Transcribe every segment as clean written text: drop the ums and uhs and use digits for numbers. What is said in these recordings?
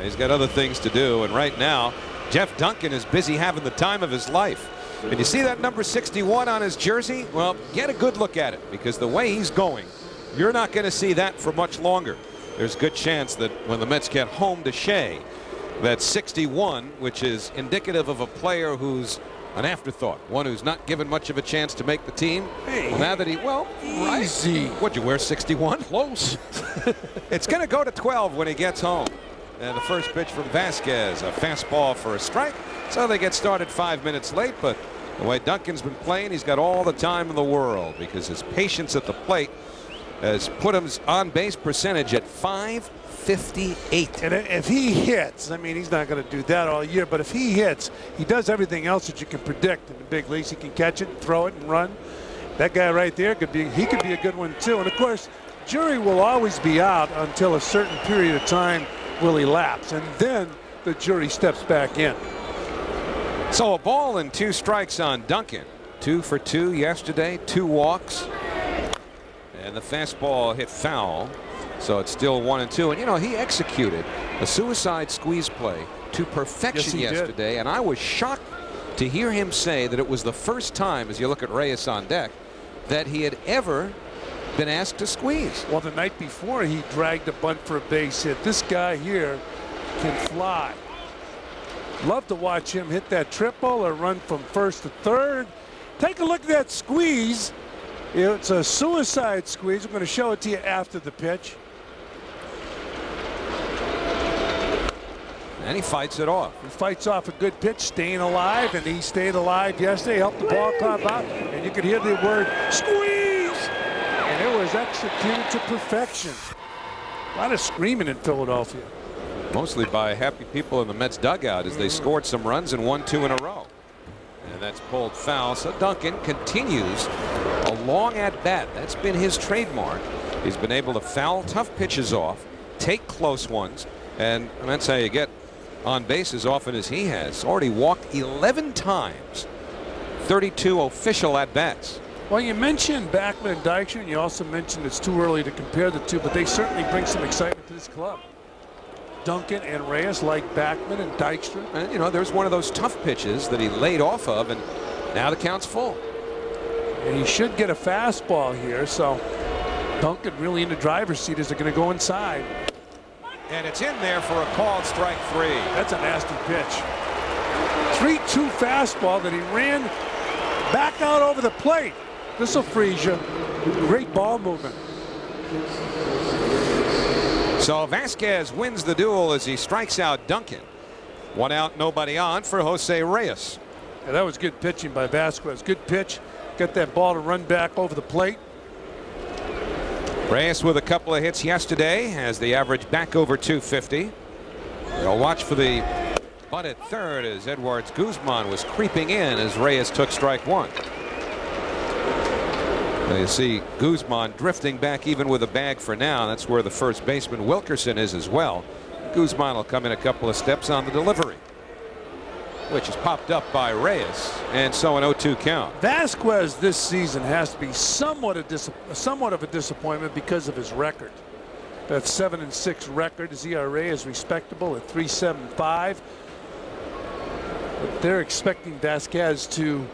He's got other things to do, and right now Jeff Duncan is busy having the time of his life. And you see that number 61 on his jersey? Well, get a good look at it, because the way he's going, you're not going to see that for much longer. There's a good chance that when the Mets get home to Shea, that 61, which is indicative of a player who's an afterthought, one who's not given much of a chance to make the team. Hey, now that he, well, easy. Right. What'd you wear, 61? Close. It's going to go to 12 when he gets home. And the first pitch from Vazquez, a fastball for a strike. So they get started 5 minutes late, but the way Duncan's been playing, he's got all the time in the world, because his patience at the plate has put him on base percentage at .558. And if he hits, I mean, he's not going to do that all year, but if he hits, he does everything else that you can predict in the big leagues. He can catch it, and throw it, and run. That guy right there could be a good one too. And of course, jury will always be out until a certain period of time will elapse, and then the jury steps back in. So a ball and 2 strikes on Duncan. 2 for 2 yesterday, 2 walks, and the fastball hit foul. So it's still 1-2. And you know, he executed a suicide squeeze play to perfection yesterday, and I was shocked to hear him say that it was the first time, as you look at Reyes on deck, that he had ever been asked to squeeze. Well, the night before, he dragged a bunt for a base hit. This guy here can fly. Love to watch him hit that triple or run from first to third. Take a look at that squeeze. It's a suicide squeeze. I'm going to show it to you after the pitch. And he fights it off. He fights off a good pitch, staying alive, and he stayed alive yesterday. Helped the ball come out, and you could hear the word squeeze. And it was executed to perfection. A lot of screaming in Philadelphia. Mostly by happy people in the Mets dugout as they scored some runs and won 2 in a row. And that's pulled foul. So Duncan continues a long at bat. That's been his trademark. He's been able to foul tough pitches off, take close ones, and that's how you get on base as often as he has. Already walked 11 times, 32 official at bats. Well, you mentioned Backman and Dykstra, and you also mentioned it's too early to compare the two, but they certainly bring some excitement to this club. Duncan and Reyes like Backman and Dykstra. And you know, there's one of those tough pitches that he laid off of, and now the count's full. And he should get a fastball here, so Duncan really in the driver's seat as they're going to go inside. And it's in there for a called strike 3. That's a nasty pitch. 3-2 fastball that he ran back out over the plate. This will freeze you. Great ball movement. So Vazquez wins the duel as he strikes out Duncan. 1 out, nobody on for Jose Reyes. Yeah, that was good pitching by Vazquez. Good pitch. Got that ball to run back over the plate. Reyes with a couple of hits yesterday has the average back over 250. They'll watch for the bunt at third as Edwards Guzman was creeping in as Reyes took strike 1. You see Guzman drifting back even with a bag for now. That's where the first baseman Wilkerson is as well. Guzman will come in a couple of steps on the delivery, which is popped up by Reyes, and so an 0-2 count. Vazquez this season has to be somewhat of a disappointment because of his record. That 7-6 record. His ERA is respectable at 3.75. But they're expecting Vazquez to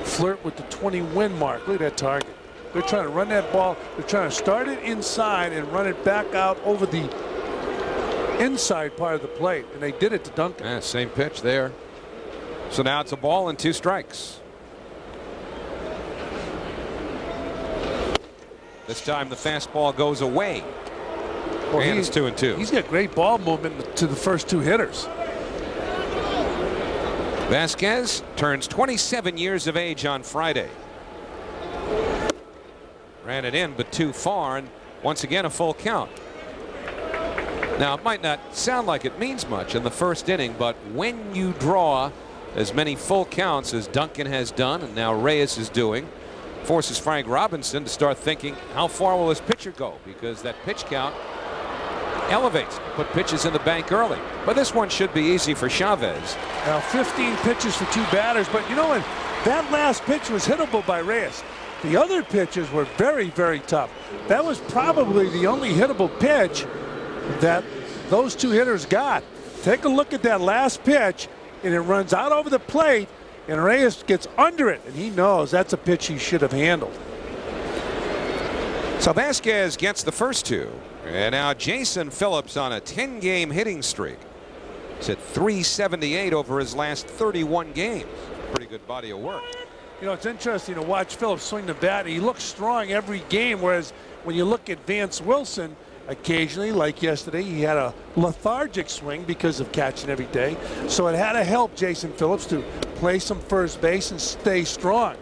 flirt with the 20-win mark. Look at that target. They're trying to run that ball. They're trying to start it inside and run it back out over the inside part of the plate, and they did it to Duncan. Yeah, same pitch there. So now it's a ball and 2 strikes. This time the fastball goes away. Well, and it's 2-2. He's got great ball movement to the first 2 hitters. Vazquez turns 27 years of age on Friday. Ran it in, but too far, and once again a full count. Now, it might not sound like it means much in the first inning, but when you draw as many full counts as Duncan has done, and now Reyes is doing, forces Frank Robinson to start thinking, how far will this pitcher go? Because that pitch count elevates, put pitches in the bank early. But this one should be easy for Chavez. Now 15 pitches for 2 batters, but you know what? That last pitch was hittable by Reyes. The other pitches were very, very tough. That was probably the only hittable pitch that those 2 hitters got. take a look at that last pitch, and it runs out over the plate, and Reyes gets under it, and he knows that's a pitch he should have handled. So Vazquez gets the first two, and now Jason Phillips on a 10-game hitting streak. He's at .378 over his last 31 games. Pretty good body of work. You know, it's interesting to watch Phillips swing the bat. He looks strong every game, whereas when you look at Vance Wilson, occasionally, like yesterday, he had a lethargic swing because of catching every day. So it had to help Jason Phillips to play some first base and stay strong.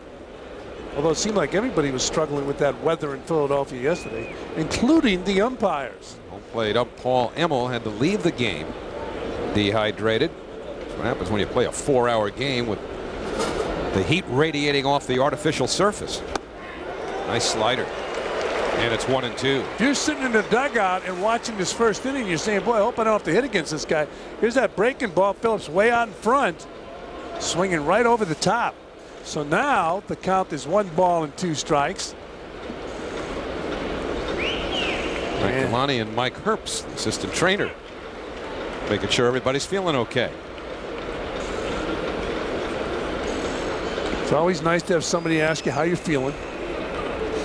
Although it seemed like everybody was struggling with that weather in Philadelphia yesterday, including the umpires. Home plate up, Paul Emmel had to leave the game dehydrated. That's what happens when you play a 4-hour game with the heat radiating off the artificial surface. Nice slider. And it's 1-2. If you're sitting in the dugout and watching this first inning, you're saying, boy, I hope I don't have to hit against this guy. Here's that breaking ball. Phillips way out in front, swinging right over the top. So now the count is 1 ball and 2 strikes. Mike Kalani and Mike Herbst, assistant trainer, making sure everybody's feeling okay. It's always nice to have somebody ask you how you're feeling.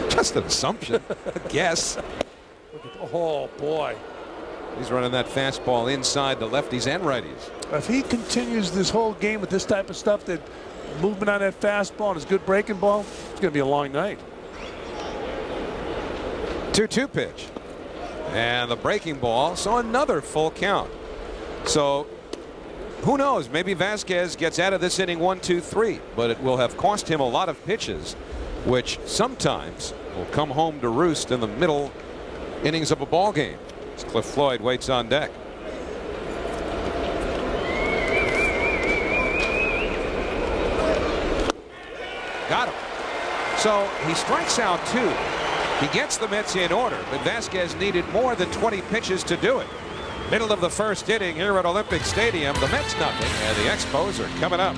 Just an assumption, I guess. Oh, boy. He's running that fastball inside the lefties and righties. If he continues this whole game with this type of stuff, that movement on that fastball and his good breaking ball, it's going to be a long night. 2-2 pitch. And the breaking ball, so another full count. So who knows, maybe Vazquez gets out of this inning 1-2-3, but it will have cost him a lot of pitches, which sometimes will come home to roost in the middle innings of a ball game. As Cliff Floyd waits on deck. Got him. So he strikes out 2. He gets the Mets in order, but Vazquez needed more than 20 pitches to do it. Middle of the first inning here at Olympic Stadium. The Mets nothing, and the Expos are coming up.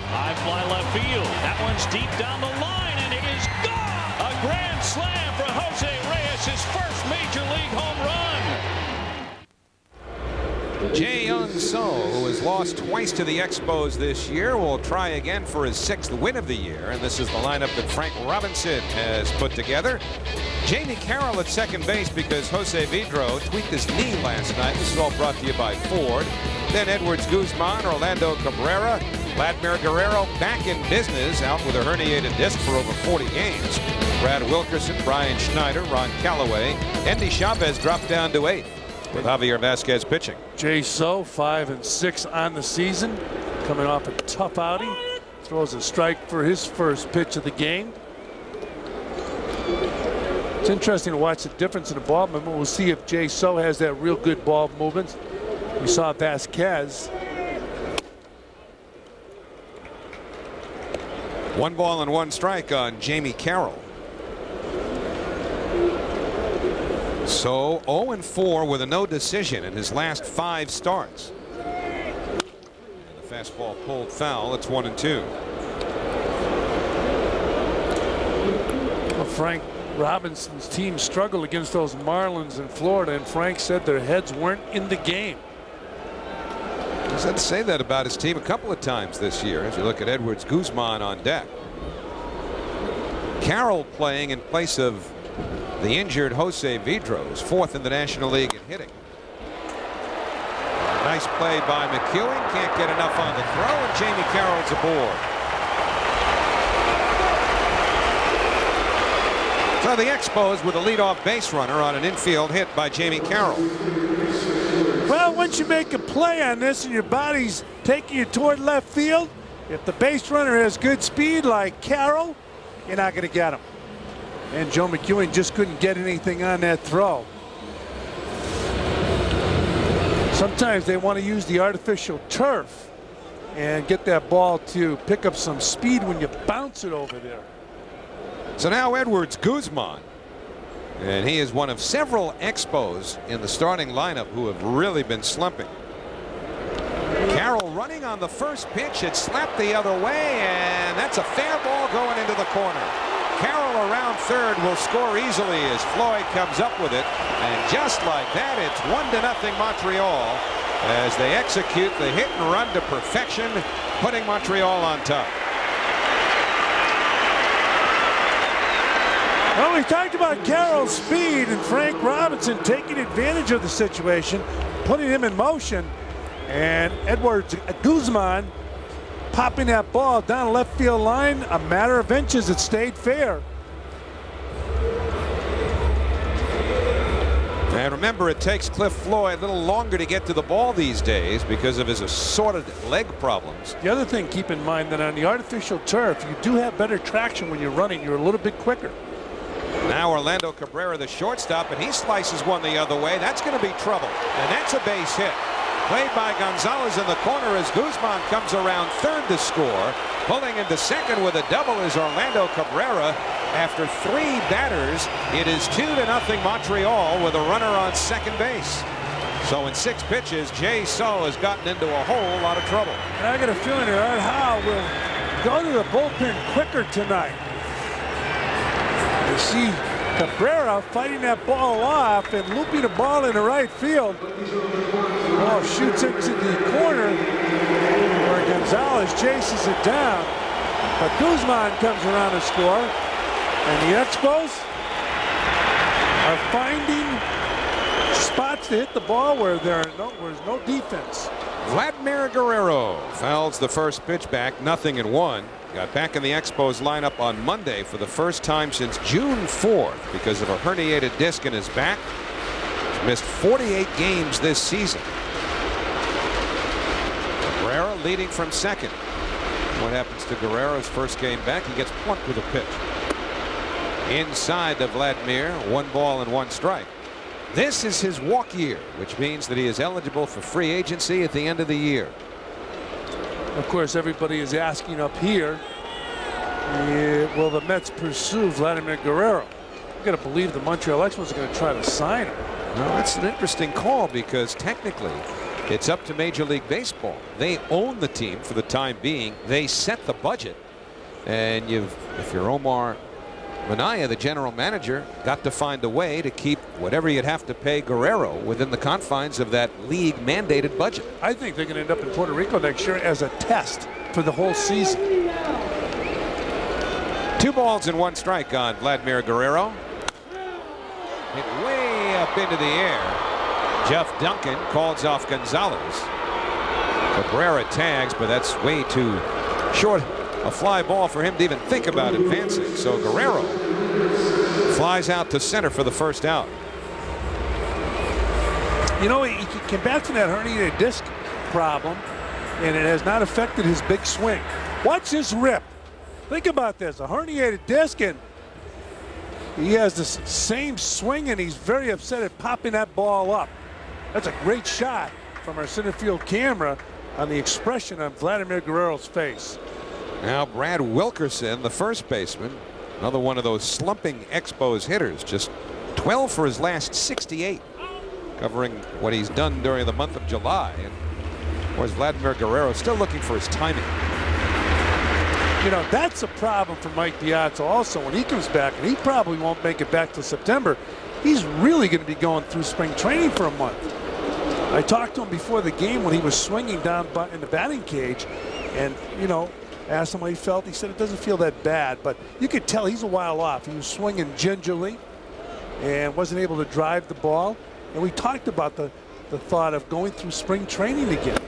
High fly left field. That one's deep down the line, and it is gone. A grand slam for Jose Reyes, his first major league home run. Weong Seo, who has lost twice to the Expos this year, will try again for his 6th win of the year. And this is the lineup that Frank Robinson has put together. Jamie Carroll at second base because Jose Vidro tweaked his knee last night. This is all brought to you by Ford. Then Edwards Guzman, Orlando Cabrera, Vladimir Guerrero back in business, out with a herniated disc for over 40 games. Brad Wilkerson, Brian Schneider, Ron Calloway. Andy Chavez dropped down to 8th with Javier Vazquez pitching. Jay So 5-6 on the season, coming off a tough outing. Throws a strike for his first pitch of the game. It's interesting to watch the difference in the ball movement. We'll see if Jay So has that real good ball movement. We saw Vazquez. 1 ball and 1 strike on Jamie Carroll. So 0-4 with a no decision in his last 5 starts. And the fastball pulled foul. It's 1-2. Well, Frank Robinson's team struggled against those Marlins in Florida, and Frank said their heads weren't in the game. He's had to say that about his team a couple of times this year as you look at Edwards Guzman on deck. Carroll playing in place of the injured Jose Vidro, is 4th in the National League in hitting. Nice play by McEwen. Can't get enough on the throw, and Jamie Carroll's aboard. So the Expos with a leadoff base runner on an infield hit by Jamie Carroll. Well, once you make a play on this and your body's taking you toward left field, if the base runner has good speed like Carroll, you're not going to get him. And Joe McEwen just couldn't get anything on that throw. Sometimes they want to use the artificial turf and get that ball to pick up some speed when you bounce it over there. So now Edwards Guzman, and he is one of several Expos in the starting lineup who have really been slumping. Carroll running on the first pitch. It slapped the other way, and that's a fair ball going into the corner. Carroll around third will score easily as Floyd comes up with it. And just like that, it's 1-0 Montreal as they execute the hit and run to perfection, putting Montreal on top. Well, we talked about Carroll's speed and Frank Robinson taking advantage of the situation, putting him in motion, and Edwards Guzman popping that ball down the left field line. A matter of inches, it stayed fair. And remember, it takes Cliff Floyd a little longer to get to the ball these days because of his assorted leg problems. The other thing, keep in mind that on the artificial turf, you do have better traction when you're running. You're a little bit quicker. Now Orlando Cabrera, the shortstop, and he slices one the other way. That's going to be trouble. And that's a base hit. Played by Gonzalez in the corner as Guzman comes around third to score. Pulling into second with a double is Orlando Cabrera. After 3 batters, it is 2-0 Montreal with a runner on second base. So in 6 pitches, Jae Seo has gotten into a whole lot of trouble. And I got a feeling that Art Howe will go to the bullpen quicker tonight. You see Cabrera fighting that ball off and looping the ball into right field. Ball shoots into the corner where Gonzalez chases it down. But Guzman comes around to score. And the Expos are finding spots to hit the ball where there's no defense. Vladimir Guerrero fouls the first pitch back, 0-1. Got back in the Expos lineup on Monday for the first time since June 4th because of a herniated disc in his back. He's missed 48 games this season. Guerrero leading from second. What happens to Guerrero's first game back? He gets plunked with a pitch. Inside to Vladimir, 1 ball and 1 strike. This is his walk year, which means that he is eligible for free agency at the end of the year. Of course, everybody is asking up here, will the Mets pursue Vladimir Guerrero? I've got to believe the Montreal Expos are going to try to sign him. Well, that's an interesting call because technically it's up to Major League Baseball. They own the team for the time being. They set the budget. And if you're Omar Minaya, the general manager, got to find a way to keep whatever you'd have to pay Guerrero within the confines of that league mandated budget. I think they're going to end up in Puerto Rico next year as a test for the whole season. 2 balls and 1 strike on Vladimir Guerrero. Hit way up into the air. Jeff Duncan calls off Gonzalez. Cabrera tags, but that's way too short a fly ball for him to even think about advancing. So Guerrero flies out to center for the first out. You know, he came back from that herniated disc problem, and it has not affected his big swing. Watch this rip. Think about this, a herniated disc, and he has the same swing, and he's very upset at popping that ball up. That's a great shot from our center field camera on the expression on Vladimir Guerrero's face. Now Brad Wilkerson, the first baseman, another one of those slumping Expos hitters, just 12 for his last 68, covering what he's done during the month of July. And of course, Vladimir Guerrero still looking for his timing. You know, that's a problem for Mike Piazza also when he comes back, and he probably won't make it back till September. He's really going to be going through spring training for a month. I talked to him before the game when he was swinging down in the batting cage, and, you know, asked him how he felt. He said it doesn't feel that bad, but you could tell he's a while off. He was swinging gingerly and wasn't able to drive the ball. And we talked about the thought of going through spring training again.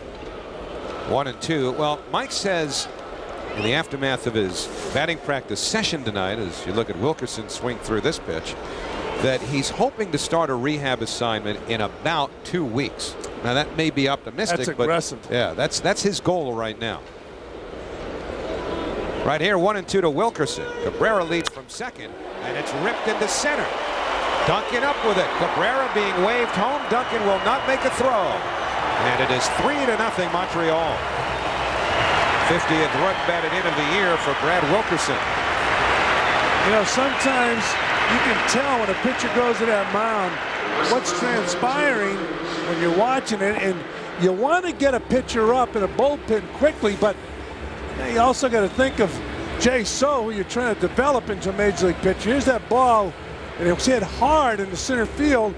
1-2. Well, Mike says in the aftermath of his batting practice session tonight, as you look at Wilkerson swing through this pitch, that he's hoping to start a rehab assignment in about 2 weeks. Now that may be optimistic. That's aggressive. But yeah, that's his goal right now. Right here, 1-2 to Wilkerson. Cabrera leads from second, and it's ripped into center. Duncan up with it. Cabrera being waved home. Duncan will not make a throw. And it is 3-0 Montreal. 50th run batted in of the year for Brad Wilkerson. You know, sometimes you can tell when a pitcher goes to that mound what's transpiring when you're watching it, and you want to get a pitcher up in a bullpen quickly, but you also got to think of Jay Seo, who you're trying to develop into a major league pitcher. Here's that ball, and it was hit hard in the center field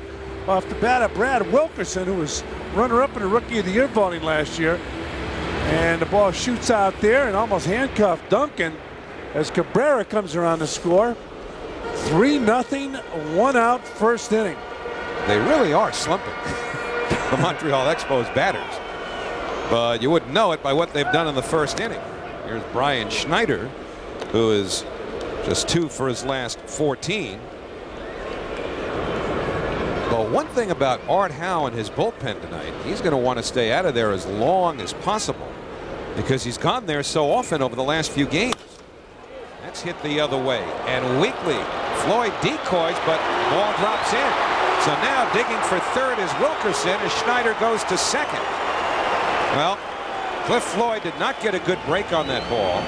off the bat of Brad Wilkerson, who was runner-up in the Rookie of the Year voting last year. And the ball shoots out there and almost handcuffed Duncan as Cabrera comes around to score. 3-0, 1 out, first inning. They really are slumping, the Montreal EXPOS batters. But you wouldn't know it by what they've done in the first inning. Here's Brian Schneider, who is just 2 for his last 14. Well, one thing about Art Howe and his bullpen tonight, he's going to want to stay out of there as long as possible because he's gone there so often over the last few games. That's hit the other way, and weakly Floyd decoys, but ball drops in. So now digging for third is Wilkerson as Schneider goes to second. Well, Cliff Floyd did not get a good break on that ball.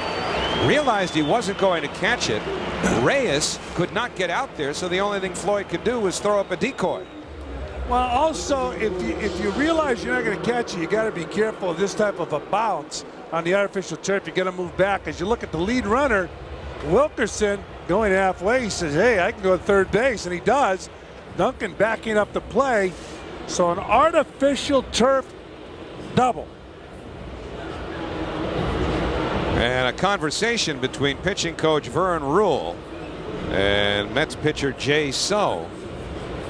Realized he wasn't going to catch it. Reyes could not get out there, so the only thing Floyd could do was throw up a decoy. Well, also, if you realize you're not going to catch it, you got to be careful of this type of a bounce on the artificial turf. You got to move back. As you look at the lead runner, Wilkerson going halfway, he says, hey, I can go to third base, and he does. Duncan backing up the play. So an artificial turf double. And a conversation between pitching coach Vern Rule and Mets pitcher Jay Seo,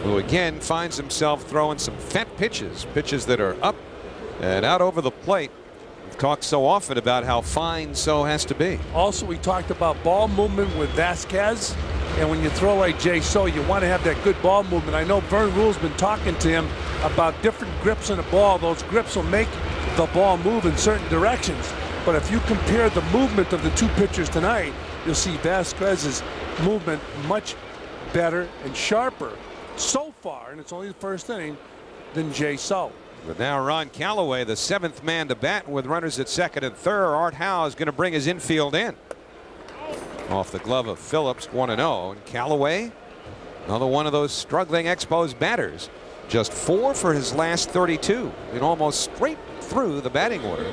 who again finds himself throwing some fat pitches that are up and out over the plate. We've talked so often about how fine Seo has to be. Also, we talked about ball movement with Vazquez. And when you throw like Jay Seo, you want to have that good ball movement. I know Vern Rule's been talking to him about different grips on the ball. Those grips will make the ball move in certain directions. But if you compare the movement of the two pitchers tonight, you'll see Vazquez's movement much better and sharper so far, and it's only the first inning, than Jay Seo. But now Ron Calloway, the 7th man to bat with runners at second and third. Art Howe is going to bring his infield in. Off the glove of Phillips, 1-0. And Calloway, another one of those struggling EXPOS batters. Just 4 for his last 32. And almost straight through the batting order.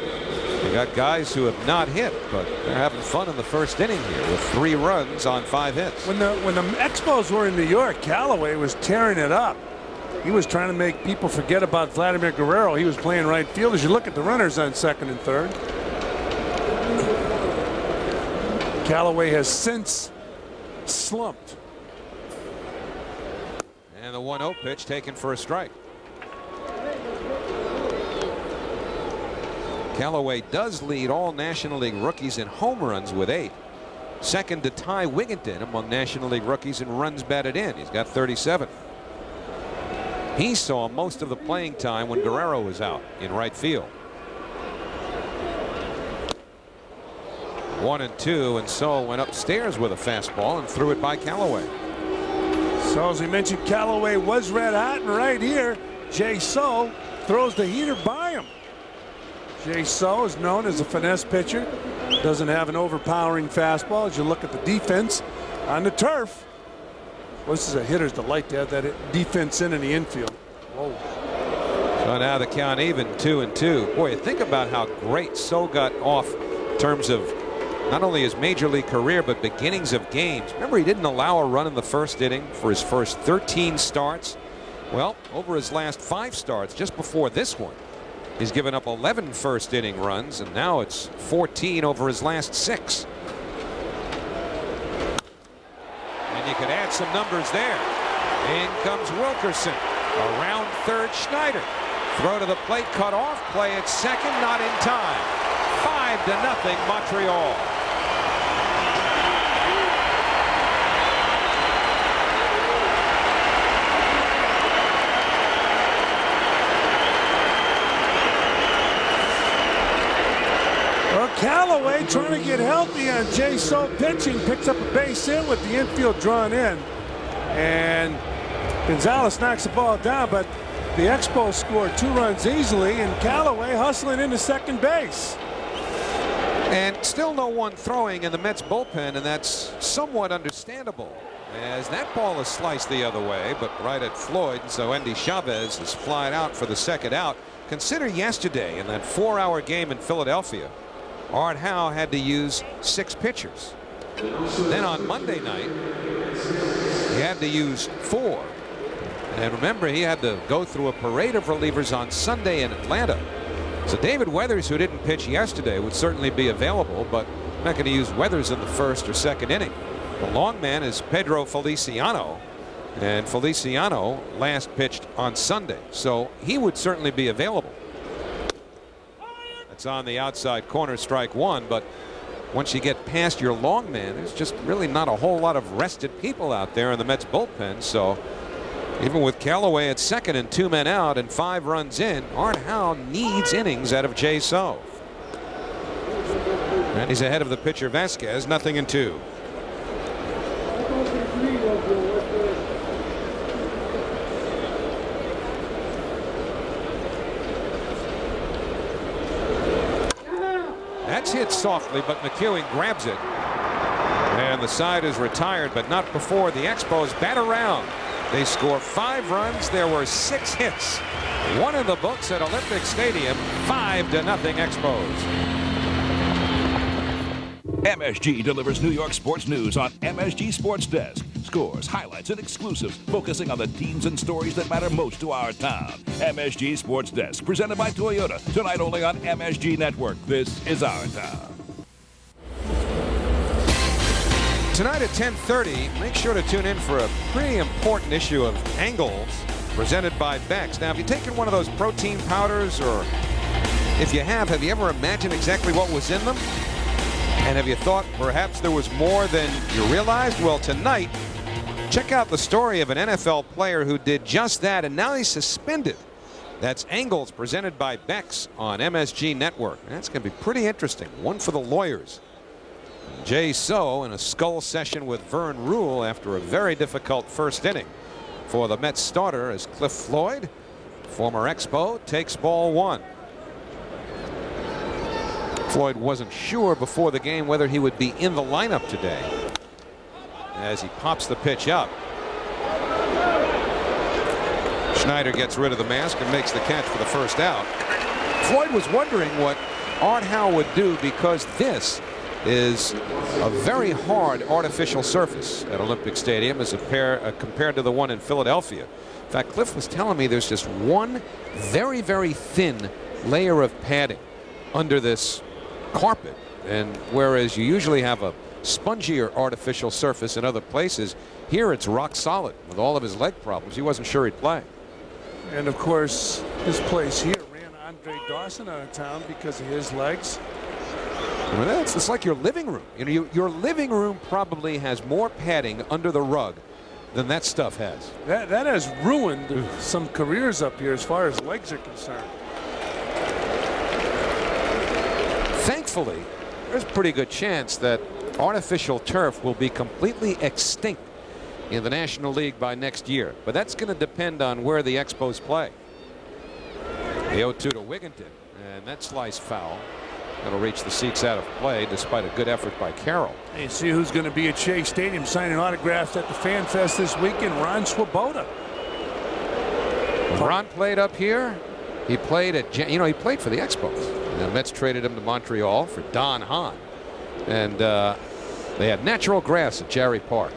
You got guys who have not hit, but they're having fun in the first inning here with 3 runs on 5 hits. When the EXPOS were in New York, Calloway was tearing it up. He was trying to make people forget about Vladimir Guerrero. He was playing right field. As you look at the runners on second and third, Calloway has since slumped. And the 1-0 pitch taken for a strike. Calloway does lead all National League rookies in home runs with 8. Second to Ty Wigginton among National League rookies in runs batted in. He's got 37. He saw most of the playing time when Guerrero was out in right field. 1-2, and Seo went upstairs with a fastball and threw it by Calloway. So as we mentioned, Calloway was red hot, and right here, Jay Seo throws the heater by him. Jay Seo is known as a finesse pitcher. Doesn't have an overpowering fastball. As you look at the defense on the turf, well, this is a hitter's delight to have that defense in the infield. Whoa. So now the count even, 2-2. Boy, think about how great Seo got off in terms of not only his major league career, but beginnings of games. Remember, he didn't allow a run in the first inning for his first 13 starts. Well, over his last 5 starts, just before this one, he's given up 11 first inning runs, and now it's 14 over his last 6. And you could add some numbers there. In comes Wilkerson. Around third, Schneider. Throw to the plate, cut off. Play at second, not in time. 5-0 Montreal. Calloway trying to get healthy on Jay Seo pitching, picks up a base hit with the infield drawn in, and Gonzalez knocks the ball down, but the EXPOS scored 2 runs easily, and Calloway hustling into second base. And still no one throwing in the Mets bullpen, and that's somewhat understandable as that ball is sliced the other way, but right at Floyd. So Endy Chavez is flying out for the second out. Consider yesterday in that 4-hour game in Philadelphia, Art Howe had to use 6 pitchers. Then on Monday night, he had to use 4. And remember, he had to go through a parade of relievers on Sunday in Atlanta. So David Weathers, who didn't pitch yesterday, would certainly be available, but not going to use Weathers in the first or second inning. The long man is Pedro Feliciano, and Feliciano last pitched on Sunday, so he would certainly be available. That's on the outside corner, strike 1, but once you get past your long man, there's just really not a whole lot of rested people out there in the Mets bullpen. So even with Calloway at second and 2 men out and 5 runs in, Art Howe needs innings out of Jay So. And he's ahead of the pitcher Vazquez, 0-2. That's hit softly, but McEwen grabs it. And the side is retired, but not before the Expos bat around. They score 5 runs. There were 6 hits. 1 in the books at Olympic Stadium. 5-0 Expos. MSG delivers New York sports news on MSG Sports Desk. Scores, highlights, and exclusives, focusing on the teams and stories that matter most to our town. MSG Sports Desk, presented by Toyota. Tonight only on MSG Network. This is our town. Tonight at 10:30, make sure to tune in for a pretty important issue of Angles, presented by Beck's. Now, if you've taken one of those protein powders, or if you have you ever imagined exactly what was in them? And have you thought perhaps there was more than you realized? Well, tonight, check out the story of an NFL player who did just that, and now he's suspended. That's Angles, presented by Beck's on MSG Network. That's going to be pretty interesting. One for the lawyers. Jay So in a skull session with Vern Rule after a very difficult first inning for the Mets starter as Cliff Floyd, former Expo, takes ball 1. Floyd wasn't sure before the game whether he would be in the lineup today as he pops the pitch up. Schneider gets rid of the mask and makes the catch for the first out. Floyd was wondering what Art Howe would do, because this is a very hard artificial surface at Olympic Stadium as compared to the one in Philadelphia. In fact, Cliff was telling me there's just one very, very thin layer of padding under this carpet, and whereas you usually have a spongier artificial surface in other places, here it's rock solid. With all of his leg problems, he wasn't sure he'd play. And of course, this place here ran Andre Dawson out of town because of his legs. I mean, it's like your living room. You know, your living room probably has more padding under the rug than that stuff has. That has ruined some careers up here as far as legs are concerned. Thankfully, there's a pretty good chance that artificial turf will be completely extinct in the National League by next year. But that's going to depend on where the Expos play. The 0-2 to Wigginton, and that slice foul. That'll reach the seats out of play despite a good effort by Carroll. And you see who's going to be at Shea Stadium signing autographs at the Fan Fest this weekend. Ron Swoboda. Ron played up here. He played at, he played for the Expos. The Mets traded him to Montreal for Don Hahn, and they had natural grass at Jarry Park.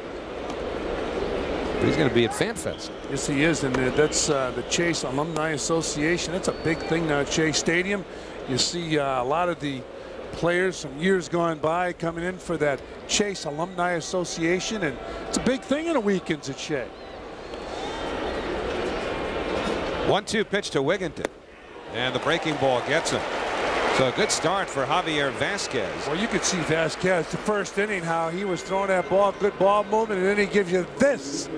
But he's going to be at Fan Fest. Yes, he is, and that's the Chase Alumni Association. That's a big thing now at Shea Stadium. You see a lot of the players from years gone by coming in for that Chase Alumni Association, and it's a big thing on the weekends at Shea. 1-2 pitch to Wigginton, and the breaking ball gets him. So a good start for Javier Vazquez. Well, you could see Vazquez the first inning, how he was throwing that ball, good ball movement, and then he gives you this,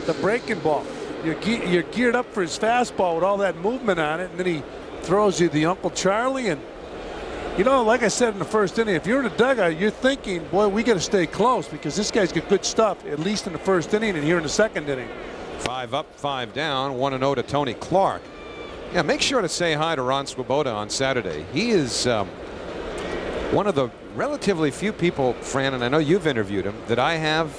the breaking ball. You're geared up for his fastball with all that movement on it, and then he throws you the Uncle Charlie. And like I said in the first inning, if you're in the dugout, you're thinking, boy, we got to stay close, because this guy's got good stuff, at least in the first inning and here in the second inning. 5 up, 5 down, 1-0 to Tony Clark. Yeah, make sure to say hi to Ron Swoboda on Saturday. He is one of the relatively few people, Fran, and I know you've interviewed him, that I have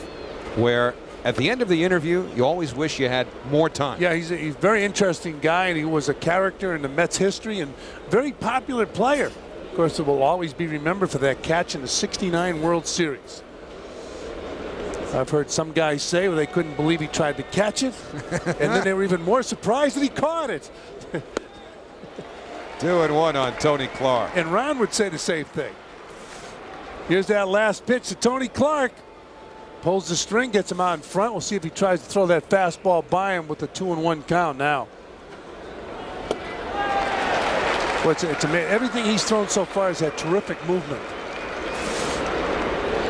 where at the end of the interview, you always wish you had more time. Yeah, he's a very interesting guy, and he was a character in the Mets history and very popular player. Of course, it will always be remembered for that catch in the '69 World Series. I've heard some guys say they couldn't believe he tried to catch it, and then they were even more surprised that he caught it. 2-1 on Tony Clark. And Ron would say the same thing. Here's that last pitch to Tony Clark. Pulls the string, gets him out in front. We'll see if he tries to throw that fastball by him with the 2-1 count now. Well, it's amazing. Everything he's thrown so far has had terrific movement.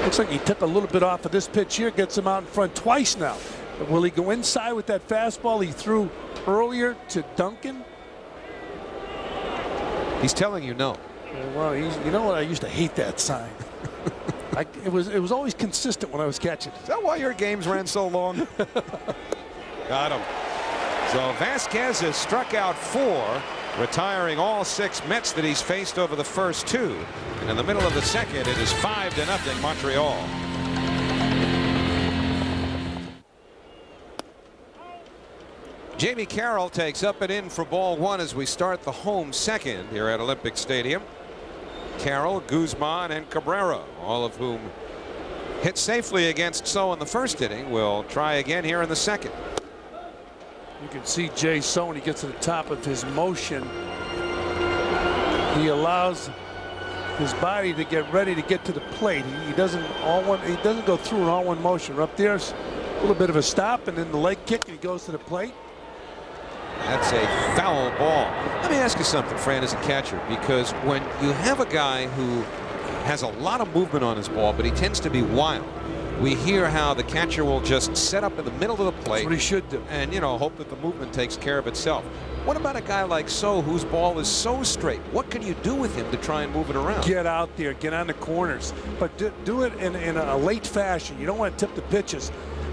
Looks like he took a little bit off of this pitch here, gets him out in front twice now. But will he go inside with that fastball he threw earlier to Duncan? He's telling you no. Well, you know what? I used to hate that sign. It was always consistent when I was catching. Is that why your games ran so long? Got him. So Vazquez has struck out 4, retiring all 6 Mets that he's faced over the first 2. And in the middle of the second, it is 5-0 Montreal. Jamie Carroll takes up and in for ball 1 as we start the home second here at Olympic Stadium. Carroll, Guzman, and Cabrera, all of whom hit safely against Seo in the first inning, will try again here in the second. You can see Jay Seo when he gets to the top of his motion. He allows his body to get ready to get to the plate. He doesn't go through an all-one motion. Up there's a little bit of a stop, and then the leg kick, and he goes to the plate. That's a foul ball. Let me ask you something, Fran, as a catcher, because when you have a guy who has a lot of movement on his ball, but he tends to be wild, we hear how the catcher will just set up in the middle of the plate. That's what he should do. And, hope that the movement takes care of itself. What about a guy like Seo, whose ball is so straight? What can you do with him to try and move it around? Get out there, get on the corners, but do it in a late fashion. You don't want to tip the pitches,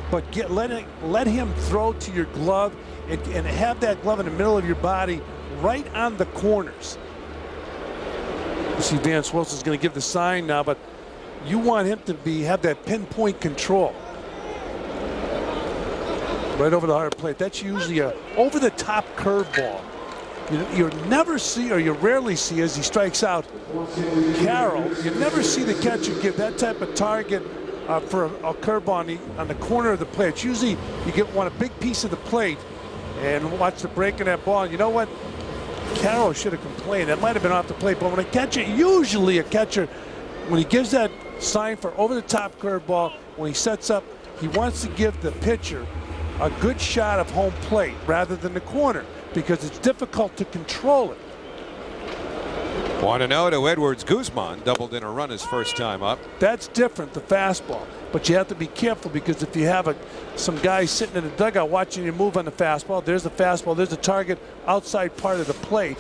but let him throw to your glove and have that glove in the middle of your body right on the corners. You see Vance Wilson's going to give the sign now, but you want him to have that pinpoint control. Right over the hard plate. That's usually a over-the-top curveball. You never see, or you rarely see, as he strikes out Carroll, you never see the catcher give that type of target for a curveball on the corner of the plate. It's usually you want a big piece of the plate and watch the break in that ball. And you know what? Carroll should have complained. That might have been off the plate. But when usually a catcher, when he gives that sign for over-the-top curveball, when he sets up, he wants to give the pitcher a good shot of home plate rather than the corner, because it's difficult to control it. 1-0 to Edwards. Guzman doubled in a run his first time up. That's different, the fastball. But you have to be careful, because if you have some guys sitting in the dugout watching you move on the fastball, there's the fastball, there's the target outside part of the plate.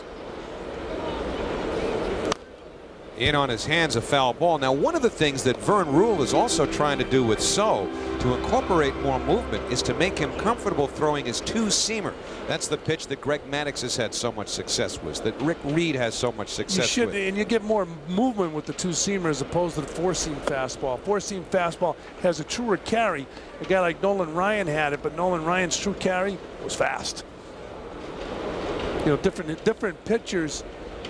In on his hands, a foul ball. Now, one of the things that Vern Rule is also trying to do with Seo to incorporate more movement is to make him comfortable throwing his 2-seamer. That's the pitch that Greg Maddux has had so much success with, that Rick Reed has so much success with. And you get more movement with the 2-seamer as opposed to the 4-seam fastball. 4-seam fastball has a truer carry. A guy like Nolan Ryan had it, but Nolan Ryan's true carry was fast. Different pitchers.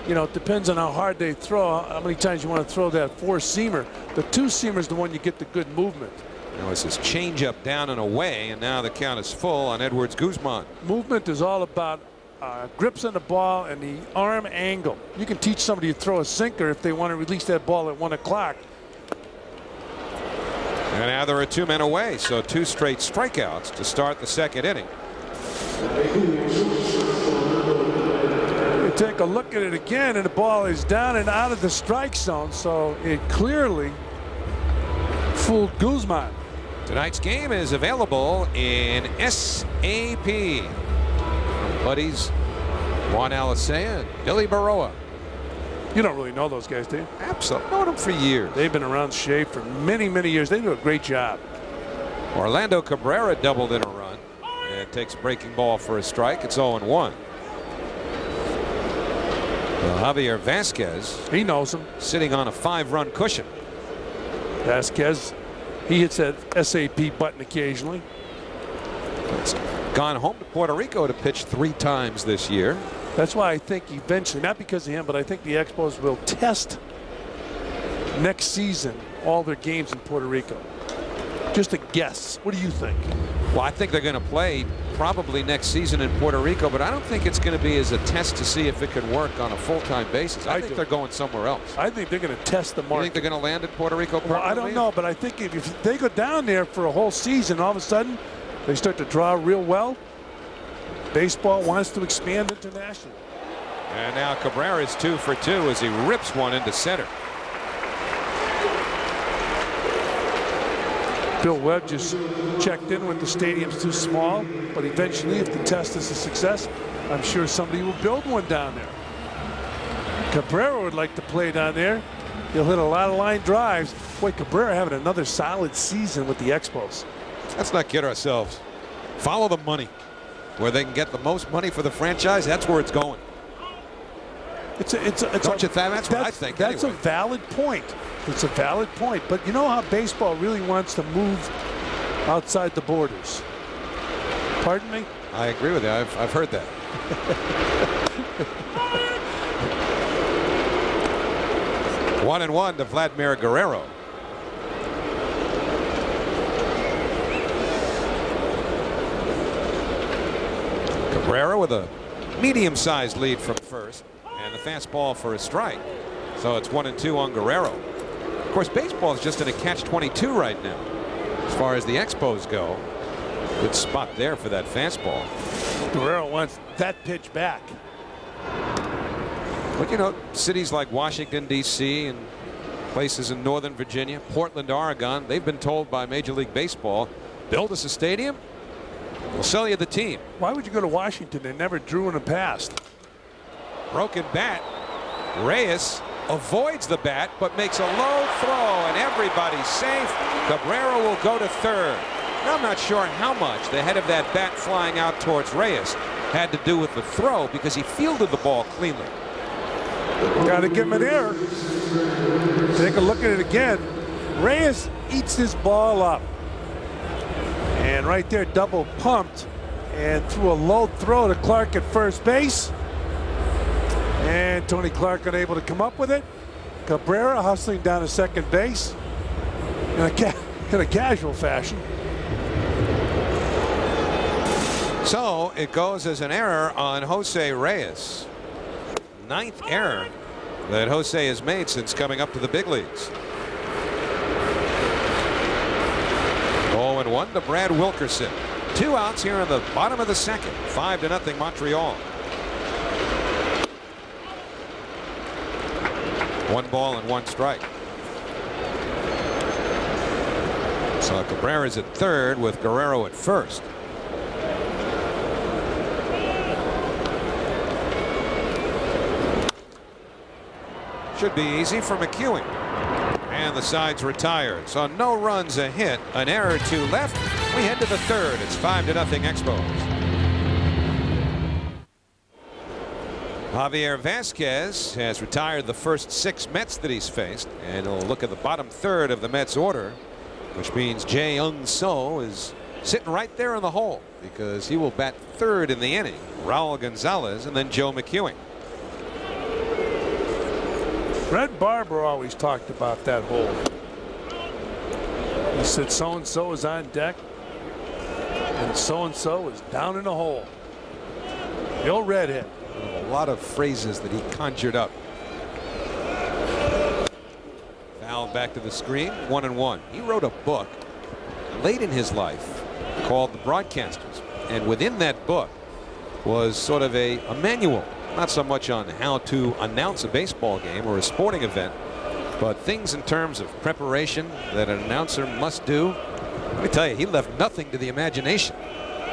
It depends on how hard they throw, how many times you want to throw that 4-seamer. The 2-seamer is the one you get the good movement. Now it's his changeup down and away, and now the count is full on Edwards Guzman. Movement is all about grips on the ball and the arm angle. You can teach somebody to throw a sinker if they want to release that ball at 1 o'clock. And now there are 2 men away, so 2 straight strikeouts to start the second inning. Take a look at it again, and the ball is down and out of the strike zone, so it clearly fooled Guzman. Tonight's game is available in SAP. Buddies Juan Alicea and Billy Baroa. You don't really know those guys, do you? Absolutely. Known them for years. They've been around Shea for many, many years. They do a great job. Orlando Cabrera doubled in a run and takes a breaking ball for a strike. It's 0-1. Javier Vazquez, he knows him, sitting on a 5-run cushion. Vazquez, he hits that SAP button occasionally. He's gone home to Puerto Rico to pitch 3 times this year. That's why I think eventually, not because of him, but I think the Expos will test next season all their games in Puerto Rico. Just a guess. What do you think? Well, I think they're going to play probably next season in Puerto Rico, but I don't think it's going to be as a test to see if it can work on a full-time basis. I think they're going somewhere else. I think they're going to test the market. You think they're going to land in Puerto Rico permanently? Well, I don't know, but I think if they go down there for a whole season, all of a sudden they start to draw real well. Baseball wants to expand internationally. And now Cabrera is 2 for 2 as he rips one into center. Bill Webb just checked in with the stadium's too small, but eventually, if the test is a success, I'm sure somebody will build one down there. Cabrera would like to play down there. He'll hit a lot of line drives. Boy, Cabrera having another solid season with the Expos. Let's not kid ourselves. Follow the money. Where they can get the most money for the franchise, that's where it's going. Don't you think? That's what I think. That's anyway. a valid point. It's a valid point. But you know how baseball really wants to move outside the borders? Pardon me? I agree with you. I've heard that. One and one to Vladimir Guerrero. Cabrera with a medium-sized lead from first, and the fastball for a strike. So it's 1-2 on Guerrero. Of course, baseball is just in a catch-22 right now, as far as the Expos go. Good spot there for that fastball. Guerrero wants that pitch back. But you know, cities like Washington, D.C. and places in Northern Virginia, Portland, Oregon, they've been told by Major League Baseball, build us a stadium, we'll sell you the team. Why would you go to Washington? They never drew in the past. Broken bat. Reyes avoids the bat but makes a low throw, and everybody's safe. Cabrera will go to third. Now, I'm not sure how much the head of that bat flying out towards Reyes had to do with the throw, because he fielded the ball cleanly. Got to give him an error. Take a look at it again. Reyes eats this ball up. And right there, double pumped and threw a low throw to Clark at first base. And Tony Clark unable to come up with it. Cabrera hustling down to second base in a casual fashion. So it goes as an error on Jose Reyes. 9th error that Jose has made since coming up to the big leagues. 0-1 to Brad Wilkerson. 2 outs here in the bottom of the second. 5-0 Montreal. 1 ball and 1 strike. So Cabrera's at third with Guerrero at first. Should be easy for McEwing. And the side's retired. So no runs, a hit, an error, 2 left. We head to the third. It's 5-0 Expos. Javier Vazquez has retired the first 6 Mets that he's faced. And he'll look at the bottom third of the Mets order, which means Weong Seo is sitting right there in the hole, because he will bat third in the inning. Raul Gonzalez and then Joe McEwing. Red Barber always talked about that hole. He said so-and-so is on deck and so-and-so is down in the hole. The old redhead. A lot of phrases that he conjured up. Foul back to the screen. 1-1. He wrote a book late in his life called The Broadcasters, and within that book was sort of a manual. Not so much on how to announce a baseball game or a sporting event, but things in terms of preparation that an announcer must do. Let me tell you, he left nothing to the imagination.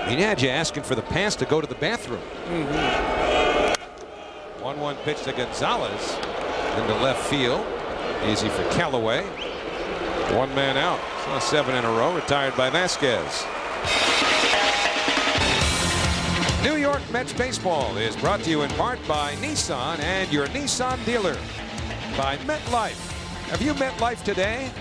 He had you asking for the pass to go to the bathroom. 1-1 pitch to Gonzalez into left field. Easy for Calloway. 1 man out. So 7 in a row, retired by Vazquez. New York Mets baseball is brought to you in part by Nissan and your Nissan dealer. By MetLife. Have you MetLife today?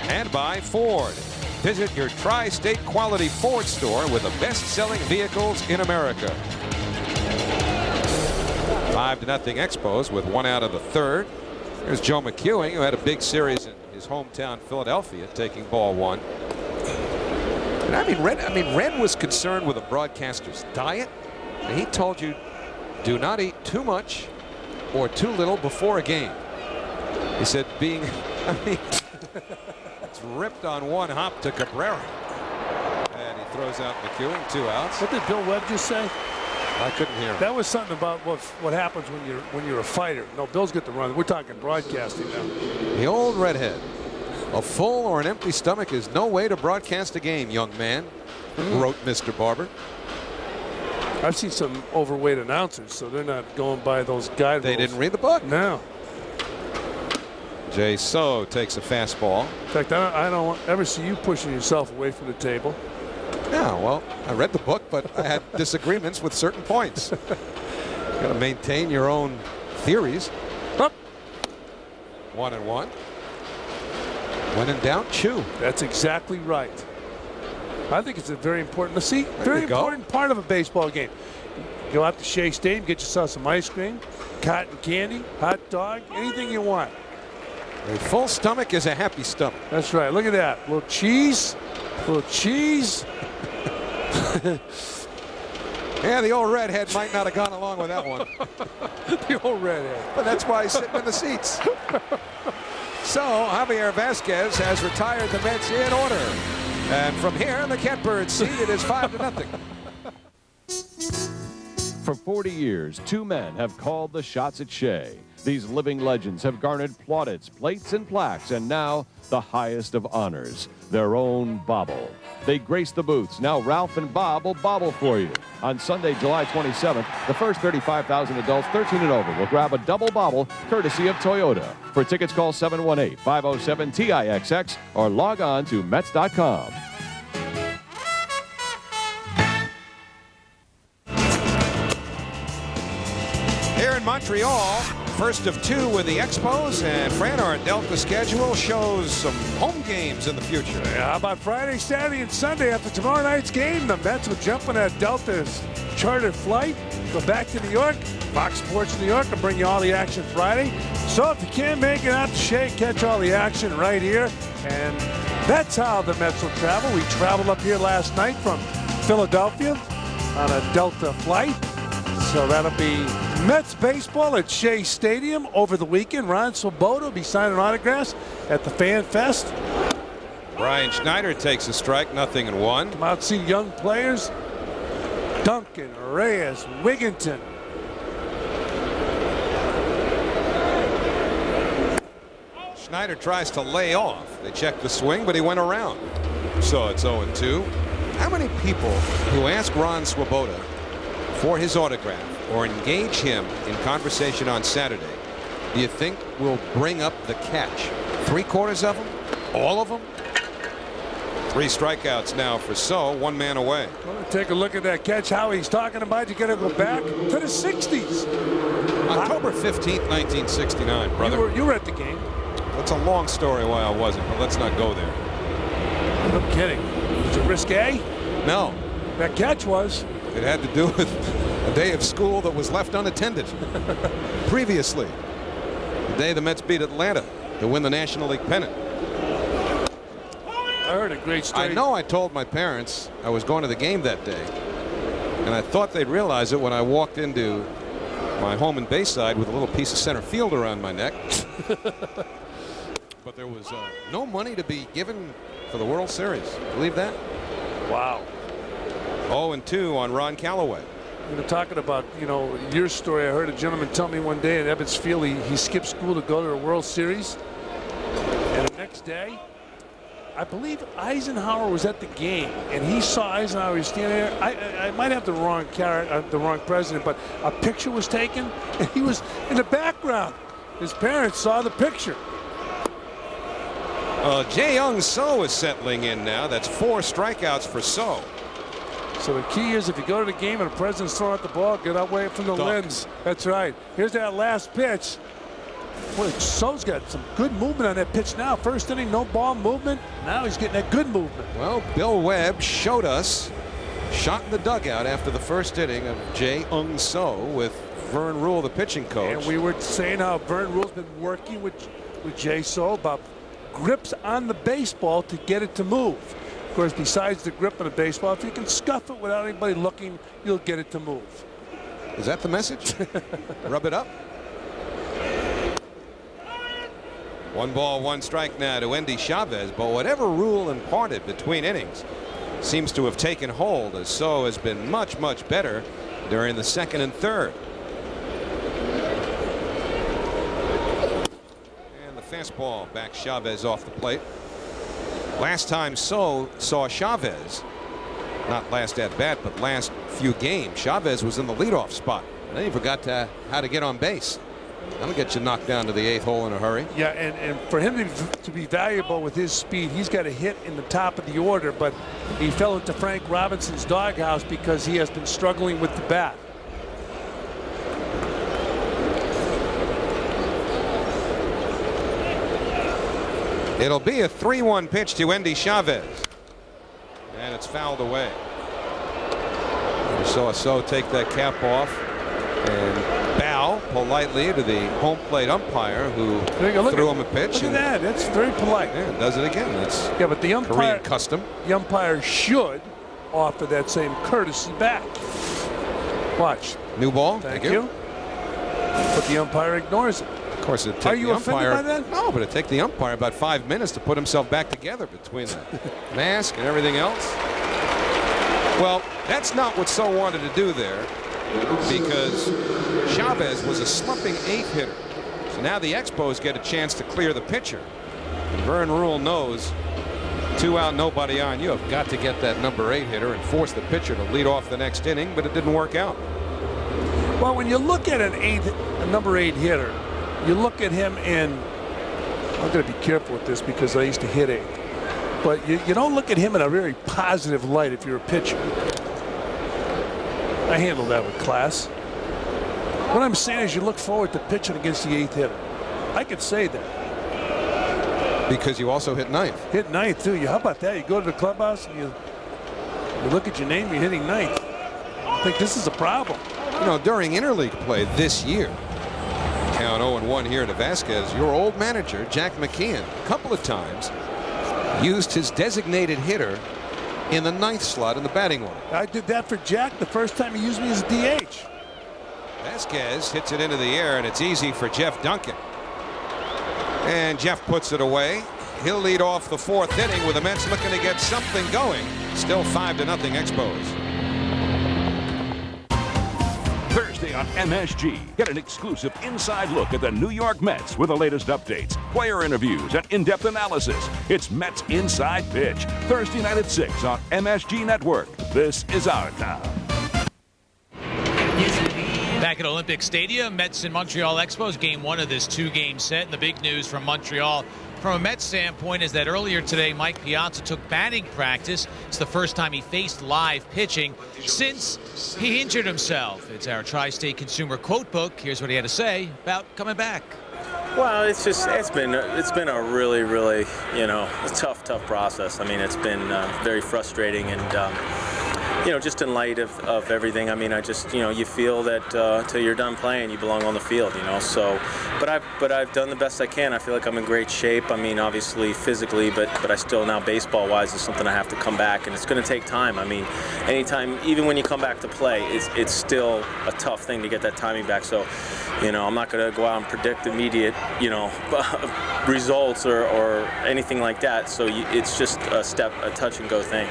And by Ford. Visit your tri-state quality Ford store with the best-selling vehicles in America. 5-0 Expos with 1 out of the third. Here's Joe McEwing, who had a big series in his hometown Philadelphia, taking ball 1. And I mean, Red was concerned with a broadcaster's diet. And he told you, do not eat too much or too little before a game. He said, it's ripped on one hop to Cabrera. And he throws out McEwen, 2 outs. What did Bill Webb just say? I couldn't hear him. That was something about what happens when you're a fighter. No, Bill's get the run. We're talking broadcasting now. The old redhead. A full or an empty stomach is no way to broadcast a game, young man, wrote Mr. Barber. I've seen some overweight announcers, so they're not going by those guide They rules. didn't read the book. No. Jay So takes a fastball. In fact, I don't ever see you pushing yourself away from the table. Yeah, well, I read the book, but I had disagreements with certain points. Got to maintain your own theories. Up. 1-1. When in doubt, chew. That's exactly right. I think it's a very important, you important part of a baseball game. Go out to Shea Stadium, get yourself some ice cream, cotton candy, hot dog, anything you want. A full stomach is a happy stomach. That's right. Look at that. A little cheese. Yeah, the old redhead might not have gone along with that one. The old redhead. But that's why he's sitting in the seats. So Javier Vazquez has retired the Mets in order. And from here, the Catbirds seed, it is 5-0. For 40 years, 2 men have called the shots at Shea. These living legends have garnered plaudits, plates, and plaques, and now the highest of honors, their own bobble. They grace the booths. Now Ralph and Bob will bobble for you. On Sunday, July 27th, the first 35,000 adults 13 and over will grab a double bobble courtesy of Toyota. For tickets, call 718-507-TIXX or log on to Mets.com. Here in Montreal, first of 2 with the Expos, and Fran, our Delta schedule shows some home games in the future. Yeah, how about Friday, Saturday, and Sunday after tomorrow night's game? The Mets will jump on that Delta's chartered flight, go back to New York. Fox Sports New York will bring you all the action Friday. So if you can't make it out to Shea, catch all the action right here. And that's how the Mets will travel. We traveled up here last night from Philadelphia on a Delta flight. So that'll be Mets baseball at Shea Stadium over the weekend. Ron Swoboda will be signing autographs at the Fan Fest. Brian Schneider takes a strike, 0-1. Come out and see young players. Duncan, Reyes, Wigginton. Schneider tries to lay off. They check the swing, but he went around. So it's 0-2. How many people who ask Ron Swoboda for his autograph or engage him in conversation on Saturday do you think will bring up the catch? 3/4 of them? All of them? 3 strikeouts now for So, 1 man away. Well, take a look at that catch. Howie's talking about. You got to go back to the 60s. October 15th, 1969, brother. You were at the game. That's a long story why I wasn't, but let's not go there. No kidding. Was it risque? No. That catch was. It had to do with a day of school that was left unattended. Previously, the day the Mets beat Atlanta to win the National League pennant. I heard a great story. I know I told my parents I was going to the game that day, and I thought they'd realize it when I walked into my home in Bayside with a little piece of center field around my neck. But there was no money to be given for the World Series. Believe that? Wow. 0-2 on Ron Calloway. You know, talking about, your story, I heard a gentleman tell me one day at Ebbets Field he skipped school to go to the World Series. And the next day, I believe Eisenhower was at the game, and he saw Eisenhower standing there. I might have the wrong president, but a picture was taken, and he was in the background. His parents saw the picture. Weong Seo is settling in now. That's 4 strikeouts for So. So the key is if you go to the game and the president's throwing out the ball, get away from the lens. That's right. Here's that last pitch. Boy, So's got some good movement on that pitch now. First inning, no ball movement. Now he's getting that good movement. Well, Bill Webb showed us shot in the dugout after the first inning of Weong Seo with Vern Rule, the pitching coach. And we were saying how Vern Rule's been working with Jay So about grips on the baseball to get it to move. course, besides the grip of the baseball, if you can scuff it without anybody looking, you'll get it to move. Is that the message? Rub it up. 1 ball, 1 strike now to Endy Chavez, but whatever rule imparted between innings seems to have taken hold, as Seo has been much, much better during the 2nd and 3rd. And the fastball backs Chavez off the plate. Last time Seo saw Chavez, not last at bat, but last few games, Chavez was in the leadoff spot. And then he forgot how to get on base. That'll get you knocked down to the 8th hole in a hurry. Yeah, and for him to be valuable with his speed, he's got a hit in the top of the order, but he fell into Frank Robinson's doghouse because he has been struggling with the bat. It'll be a 3-1 pitch to Endy Chavez. And it's fouled away. We saw Seo take that cap off and bow politely to the home plate umpire who threw him a pitch. Look at that. That's very polite. Yeah, does it again. That's but the umpire, Korean custom. The umpire should offer that same courtesy back. Watch. New ball. Thank you. But the umpire ignores it. Of course, it'd take Are you the offended umpire, by that? No, but it'd take the umpire about 5 minutes to put himself back together between the mask and everything else. Well, that's not what Seo wanted to do there, because Chavez was a slumping 8th hitter. So now the Expos get a chance to clear the pitcher. And Vern Rule knows 2 out, nobody on. You have got to get that number 8 hitter and force the pitcher to lead off the next inning, but it didn't work out. Well, when you look at a number 8 hitter, you look at him in, I'm going to be careful with this because I used to hit 8. But you don't look at him in a very positive light if you're a pitcher. I handle that with class. What I'm saying is you look forward to pitching against the 8th hitter. I could say that. Because you also hit 9th. Hit 9th, too. How about that? You go to the clubhouse and you look at your name, you're hitting 9th. I think this is a problem. You know, during interleague play this year, count 0-1 here to Vazquez, your old manager, Jack McKeon, a couple of times used his designated hitter in the 9th slot in the batting order. I did that for Jack the first time he used me as a DH. Vazquez hits it into the air, and it's easy for Jeff Duncan. And Jeff puts it away. He'll lead off the 4th inning with the Mets looking to get something going. Still 5-0 Expos. Thursday on MSG, get an exclusive inside look at the New York Mets with the latest updates, player interviews, and in-depth analysis. It's Mets Inside Pitch, Thursday night at 6 on MSG Network. This is our town. Back at Olympic Stadium, Mets and Montreal EXPOS, game 1 of this 2-game set. And the big news from Montreal from a Mets standpoint is that earlier today, Mike Piazza took batting practice. It's the first time he faced live pitching since he injured himself. It's our Tri-State Consumer Quote Book. Here's what he had to say about coming back. Well, it's been a really a tough process. I mean, it's been very frustrating, and just in light of everything, I mean, you feel that till you're done playing, you belong on the field, So, but I've done the best I can. I feel like I'm in great shape. I mean, obviously physically, but I still now baseball-wise is something I have to come back, and it's going to take time. I mean, anytime, even when you come back to play, it's still a tough thing to get that timing back. So, I'm not going to go out and predict immediate, results or anything like that. So it's just a touch and go thing.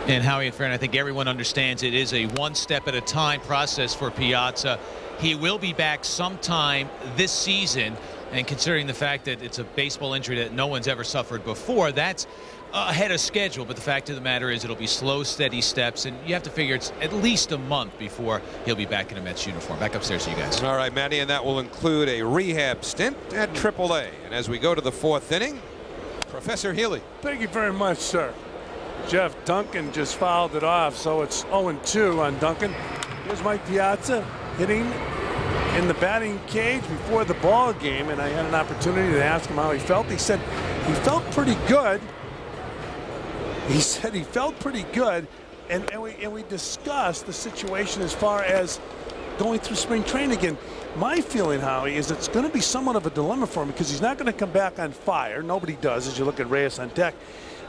And Howie and Fran, I think everyone understands it is a one-step-at-a-time process for Piazza. He will be back sometime this season, and considering the fact that it's a baseball injury that no one's ever suffered before, that's ahead of schedule. But the fact of the matter is it'll be slow, steady steps, and you have to figure it's at least a month before he'll be back in a Mets uniform. Back upstairs to you guys. All right, Matty, and that will include a rehab stint at AAA. And as we go to the 4th inning, Professor Healy. Thank you very much, sir. Jeff Duncan just fouled it off, so it's 0-2 on Duncan. Here's Mike Piazza hitting in the batting cage before the ball game, and I had an opportunity to ask him how he felt. He said he felt pretty good. He said he felt pretty good, and we discussed the situation as far as going through spring training again. My feeling, Howie, is it's going to be somewhat of a dilemma for him because he's not going to come back on fire. Nobody does, as you look at Reyes on deck.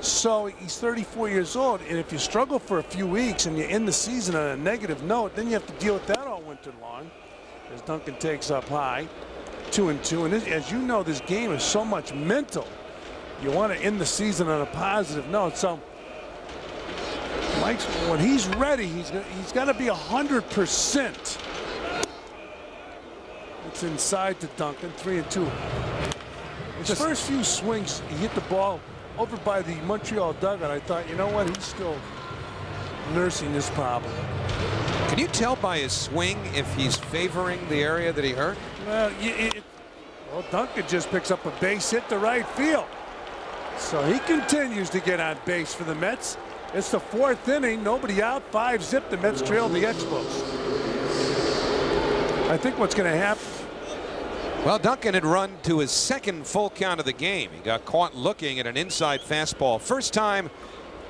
So he's 34 years old, and if you struggle for a few weeks and you end the season on a negative note, then you have to deal with that all winter long. As Duncan takes up high, 2-2, and as you know, this game is so much mental. You want to end the season on a positive note. So Mike's, when he's ready, he's got to be 100%. It's inside to Duncan, 3-2. His first few swings, he hit the ball over by the Montreal dugout. I thought, you know what, he's still nursing this problem. Can you tell by his swing if he's favoring the area that he hurt? Well, well, Duncan just picks up a base hit to right field. So he continues to get on base for the Mets. It's the 4th inning, nobody out, 5-zip. The Mets trail the Expos. I think what's going to happen. Well, Duncan had run to his 2nd full count of the game. He got caught looking at an inside fastball first time,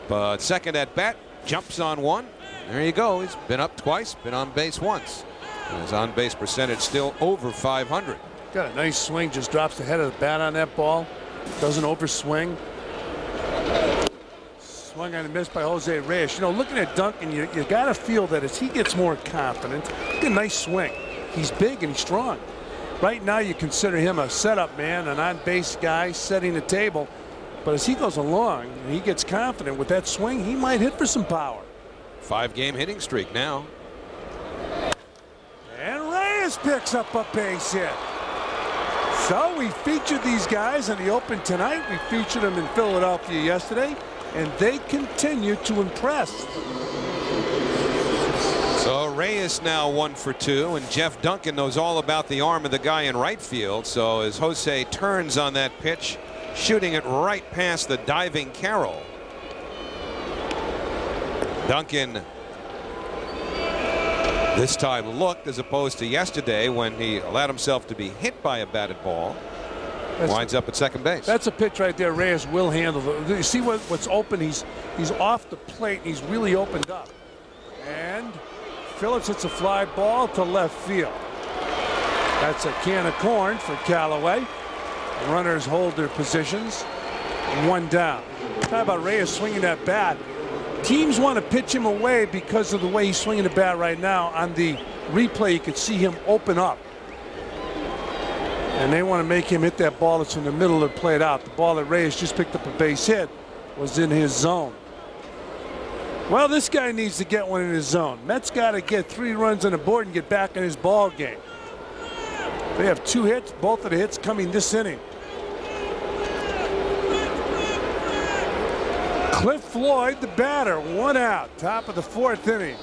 but 2nd at bat, jumps on one. There you go. He's been up twice, been on base once. And his on base percentage still over 500. Got a nice swing, just drops the head of the bat on that ball. Doesn't overswing. Swung on and missed by Jose Reyes. You know, looking at Duncan, you got to feel that as he gets more confident, a nice swing. He's big and he's strong. Right now, you consider him a setup man, an on-base guy setting the table. But as he goes along and he gets confident with that swing, he might hit for some power. 5-game hitting streak now. And Reyes picks up a base hit. So we featured these guys in the Open tonight. We featured them in Philadelphia yesterday, and they continue to impress. So Reyes now 1 for 2, and Jeff Duncan knows all about the arm of the guy in right field. So as Jose turns on that pitch, shooting it right past the diving Carroll. Duncan this time looked, as opposed to yesterday when he allowed himself to be hit by a batted ball. Winds up at 2nd base. That's a pitch right there. Reyes will handle it. You see what's open? He's off the plate and he's really opened up. And Phillips hits a fly ball to left field. That's a can of corn for Calloway. The runners hold their positions. 1 down. How about Reyes swinging that bat? Teams want to pitch him away because of the way he's swinging the bat right now. On the replay, you could see him open up. And they want to make him hit that ball that's in the middle of the plate out. The ball that Reyes just picked up a base hit was in his zone. Well, this guy needs to get one in his zone. Mets got to get 3 runs on the board and get back in his ball game. They have 2 hits, both of the hits coming this inning. Cliff Floyd, the batter, 1 out, top of the 4th inning.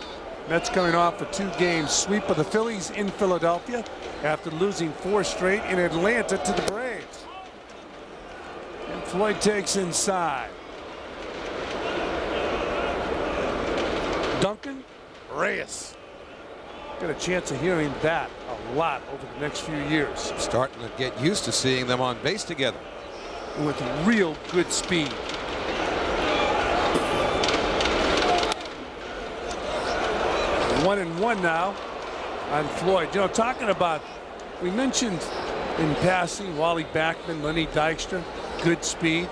Mets coming off a 2-game sweep of the Phillies in Philadelphia after losing 4 straight in Atlanta to the Braves. And Floyd takes inside. Duncan, Reyes. Got a chance of hearing that a lot over the next few years. Starting to get used to seeing them on base together. With real good speed. One and one now on Floyd. You know, talking about, we mentioned in passing Wally Backman, Lenny Dykstra, good speed.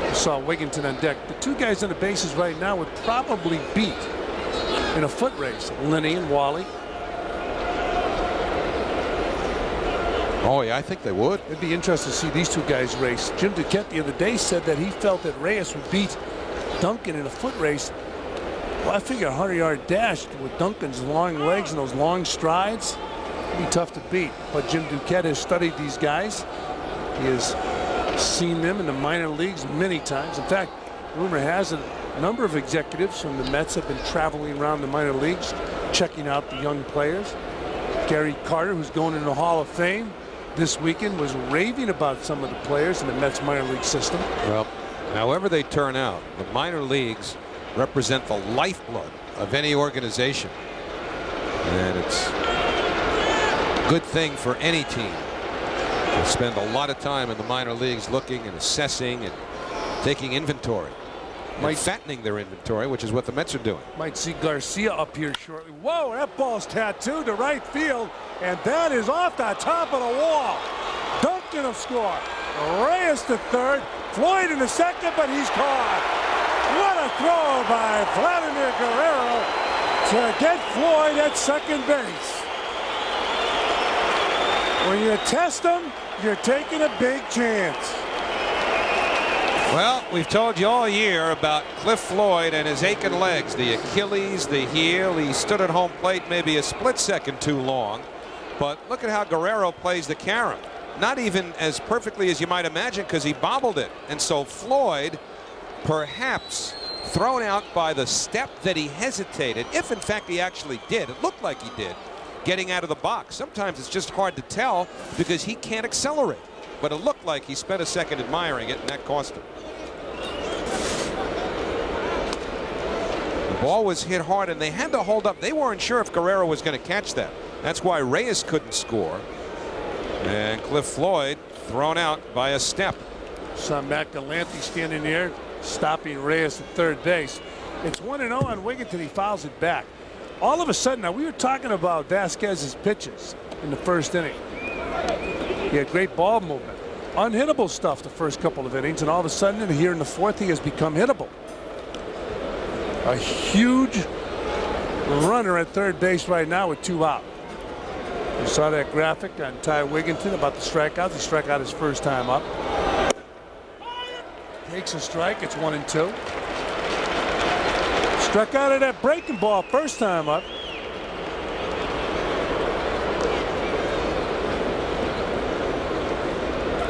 We saw Wigginton on deck. The 2 guys on the bases right now would probably beat in a foot race, Lenny and Wally. Oh yeah, I think they would. It'd be interesting to see these 2 guys race. Jim Duquette the other day said that he felt that Reyes would beat Duncan in a foot race. Well, I figure a 100-yard dash with Duncan's long legs and those long strides would be tough to beat. But Jim Duquette has studied these guys. He has seen them in the minor leagues many times. In fact, rumor has it a number of executives from the Mets have been traveling around the minor leagues, checking out the young players. Gary Carter, who's going into the Hall of Fame this weekend, was raving about some of the players in the Mets minor league system. Well, however they turn out, the minor leagues represent the lifeblood of any organization, and it's a good thing for any team to spend a lot of time in the minor leagues looking and assessing and taking inventory, and fattening their inventory, which is what the Mets are doing. Might see Garcia up here shortly. Whoa, that ball's tattooed to right field, and that is off the top of the wall. Duncan will score. Reyes to third. Floyd in the second, but he's caught. What a throw by Vladimir Guerrero to get Floyd at second base. When you test them, you're taking a big chance. Well, we've told you all year about Cliff Floyd and his aching legs, the Achilles, the heel. He stood at home plate maybe a split second too long. But look at how Guerrero plays the carom. Not even as perfectly as you might imagine, because he bobbled it. And so Floyd, perhaps thrown out by the step that he hesitated, if in fact he actually did. It looked like he did, getting out of the box. Sometimes it's just hard to tell because he can't accelerate. But it looked like he spent a second admiring it, and that cost him. The ball was hit hard, and they had to hold up. They weren't sure if Guerrero was going to catch that. That's why Reyes couldn't score. And Cliff Floyd thrown out by a step. Sam McElanthy standing there, stopping Reyes at third base. It's 1-0 on Wigginton. He fouls it back. All of a sudden, now we were talking about Vazquez's pitches in the first inning. He had great ball movement, unhittable stuff the first couple of innings, and all of a sudden here in the fourth he has become hittable. A huge runner at third base right now with 2 out. You saw that graphic on Ty Wigginton about the strikeouts. He struck out his first time up. Takes a strike. It's 1-2. Struck out of that breaking ball first time up.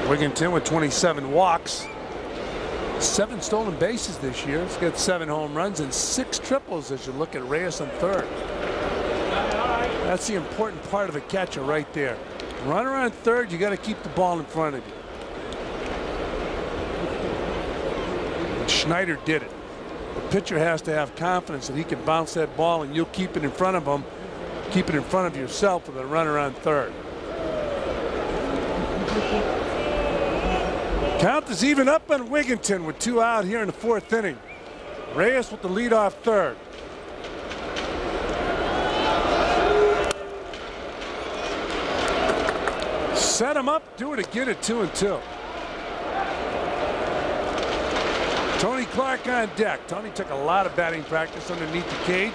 Wigginton with 27 walks. 7 stolen bases this year. He's got 7 home runs and 6 triples as you look at Reyes on third. That's the important part of a catcher right there. Runner on third, you got to keep the ball in front of you. And Schneider did it. The pitcher has to have confidence that he can bounce that ball and you'll keep it in front of him. Keep it in front of yourself with a runner on third. Count is even up on Wigginton with 2 out here in the fourth inning. Reyes with the leadoff third. Set him up, do it again at 2-2. Tony Clark on deck. Tony took a lot of batting practice underneath the cage,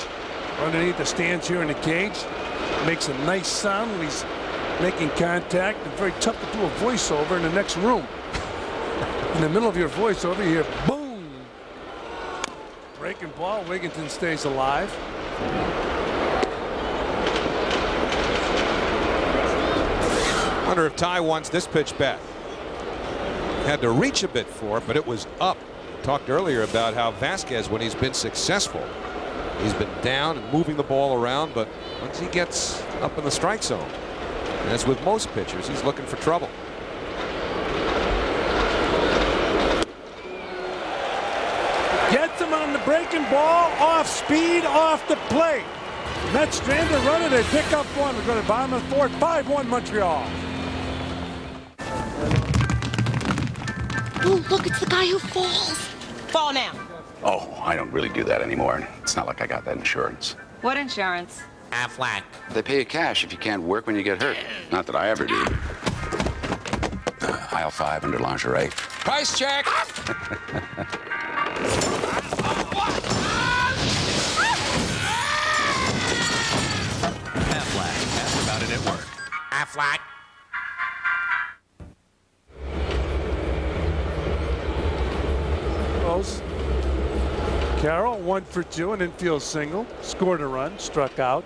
underneath the stands here in the cage. Makes a nice sound when he's making contact, and very tough to do a voiceover in the next room. In the middle of your voiceover, you hear boom. Breaking ball, Wigginton stays alive. Wonder if Ty wants this pitch back. Had to reach a bit for it, but it was up. Talked earlier about how Vazquez, when he's been successful, he's been down and moving the ball around, but once he gets up in the strike zone, as with most pitchers, he's looking for trouble. Gets him on the breaking ball, off speed, off the plate. Mets strand a runner, they pick up 1. We're going to bottom of the fourth, 5-1 Montreal. Oh, look, it's the guy who falls. Fall now. Oh, I don't really do that anymore. It's not like I got that insurance. What insurance? Aflac. They pay you cash if you can't work when you get hurt. Not that I ever do. Aisle 5 under lingerie. Price check. Aflac. Ask about it at work. Aflac. Carroll 1 for 2, an infield single, scored a run, struck out.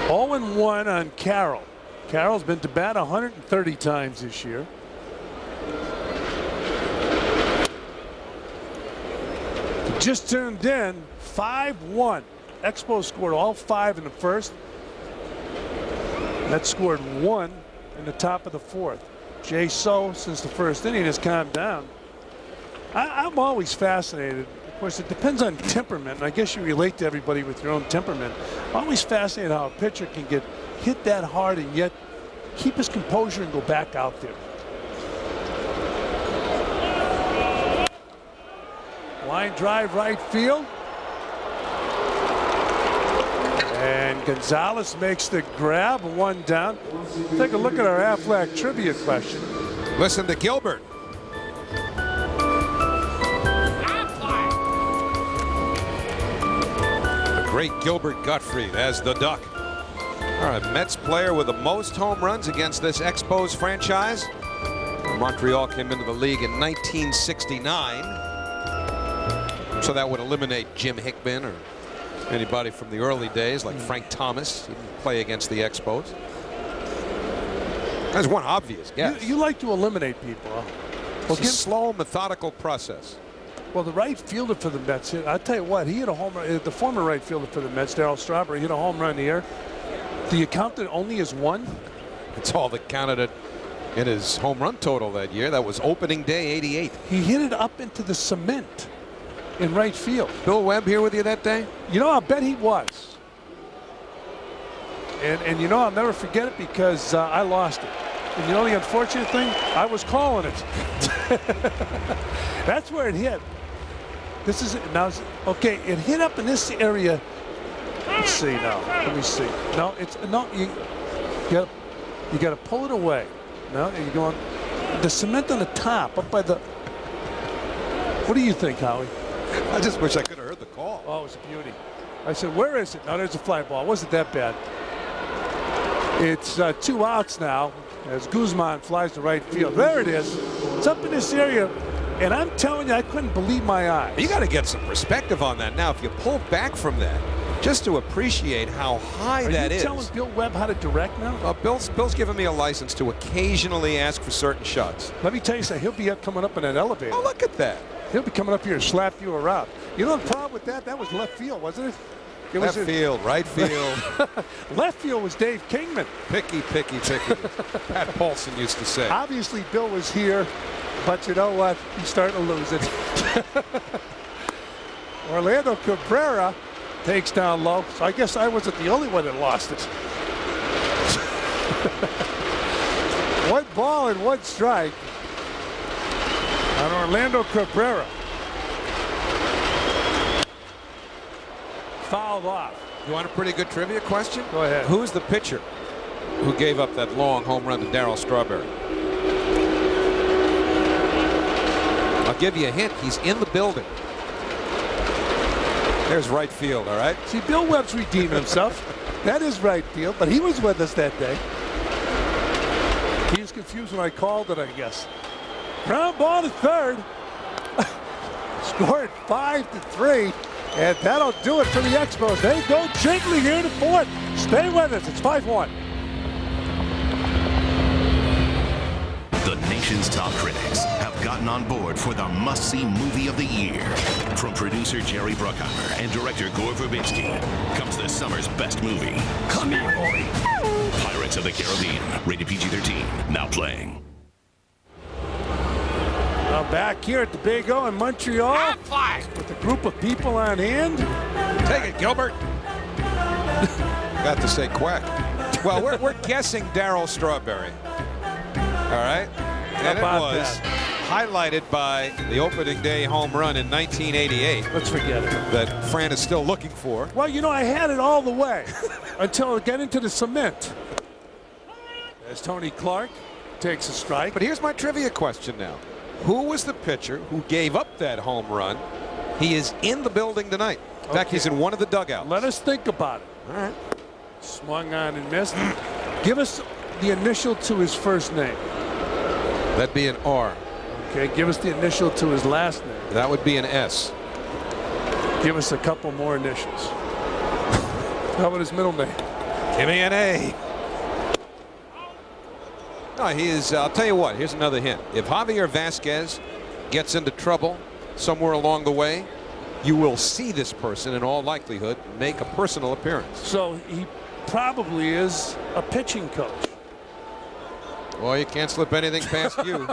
Oh and 1 on Carroll. Carroll's been to bat 130 times this year. Just tuned in, 5-1. Expos scored all 5 in the first. That scored 1 in the top of the fourth. Jay So, since the first inning, has calmed down. I'm always fascinated. Of course, it depends on temperament, and I guess you relate to everybody with your own temperament. I'm always fascinated how a pitcher can get hit that hard and yet keep his composure and go back out there. Line drive right field. And Gonzalez makes the grab, 1 down. Take a look at our Aflac trivia question. Listen to Gilbert. The great Gilbert Gottfried as the Duck. All right, Mets player with the most home runs against this Expos franchise. Montreal came into the league in 1969. So that would eliminate Jim Hickman or anybody from the early days like Frank Thomas. He didn't play against the Expos. There's one obvious guess. You like to eliminate people. Well, it's a slow, methodical process. Well, the right fielder for the Mets, I'll tell you what, he hit a home run. The former right fielder for the Mets, Darryl Strawberry, hit a home run here. Do you count it only as 1? It's all that counted it in his home run total that year. That was opening day, 88. He hit it up into the cement in right field. Bill Webb here with you that day? You know, I'll bet he was. And you know, I'll never forget it because I lost it. And you know the unfortunate thing? I was calling it. That's where it hit. This is it. Now, okay, it hit up in this area. Let's see now. Let me see. No, it's no. You got to pull it away. No, you're going. The cement on the top, up by the. What do you think, Howie? I just wish I could have heard the call. Oh, it was a beauty. I said, where is it? No, there's a fly ball. It wasn't that bad. It's 2 outs now as Guzman flies to right field. There it is. It's up in this area. And I'm telling you, I couldn't believe my eyes. You got to get some perspective on that. Now, if you pull back from that, just to appreciate how high that is. Are you telling Bill Webb how to direct now? Bill's giving me a license to occasionally ask for certain shots. Let me tell you something. He'll be coming up in an elevator. Oh, look at that. He'll be coming up here and slap you around. You know the problem with that? That was left field, wasn't it? It was left field, right field. Left field was Dave Kingman. Picky, picky, picky. Pat Paulson used to say. Obviously, Bill was here, but you know what? He's starting to lose it. Orlando Cabrera takes down low. So I guess I wasn't the only one that lost it. 1 ball and 1 strike on Orlando Cabrera. Fouled off. You want a pretty good trivia question? Go ahead. Who's the pitcher who gave up that long home run to Darryl Strawberry? I'll give you a hint. He's in the building. There's right field, all right? See, Bill Webb's redeemed himself. That is right field, but he was with us that day. He was confused when I called it, I guess. Ground ball to third. Scored 5-3. And that'll do it for the Expos. They go jiggly here to 4th. Stay with us. It's 5-1. The nation's top critics have gotten on board for the must-see movie of the year. From producer Jerry Bruckheimer and director Gore Verbinski comes the summer's best movie. Come here, boy. Pirates of the Caribbean. Rated PG-13. Now playing. Now back here at the Big O in Montreal with a group of people on hand. Take it, Gilbert. Got to say quack. Well, we're guessing Darryl Strawberry. All right? And it was highlighted by the opening day home run in 1988. Let's forget it. That Fran is still looking for. Well, you know, I had it all the way until it got into the cement. As Tony Clark takes a strike. But here's my trivia question now. Who was the pitcher who gave up that home run? He is in the building tonight. In fact, he's in one of the dugouts. Let us think about it. All right. Swung on and missed. Give us the initial to his first name. That'd be an R. Okay, give us the initial to his last name. That would be an S. Give us a couple more initials. How about his middle name? Give me an A. No, he is. I'll tell you what. Here's another hint. If Javier Vazquez gets into trouble somewhere along the way, you will see this person in all likelihood make a personal appearance. So he probably is a pitching coach. Well, you can't slip anything past you.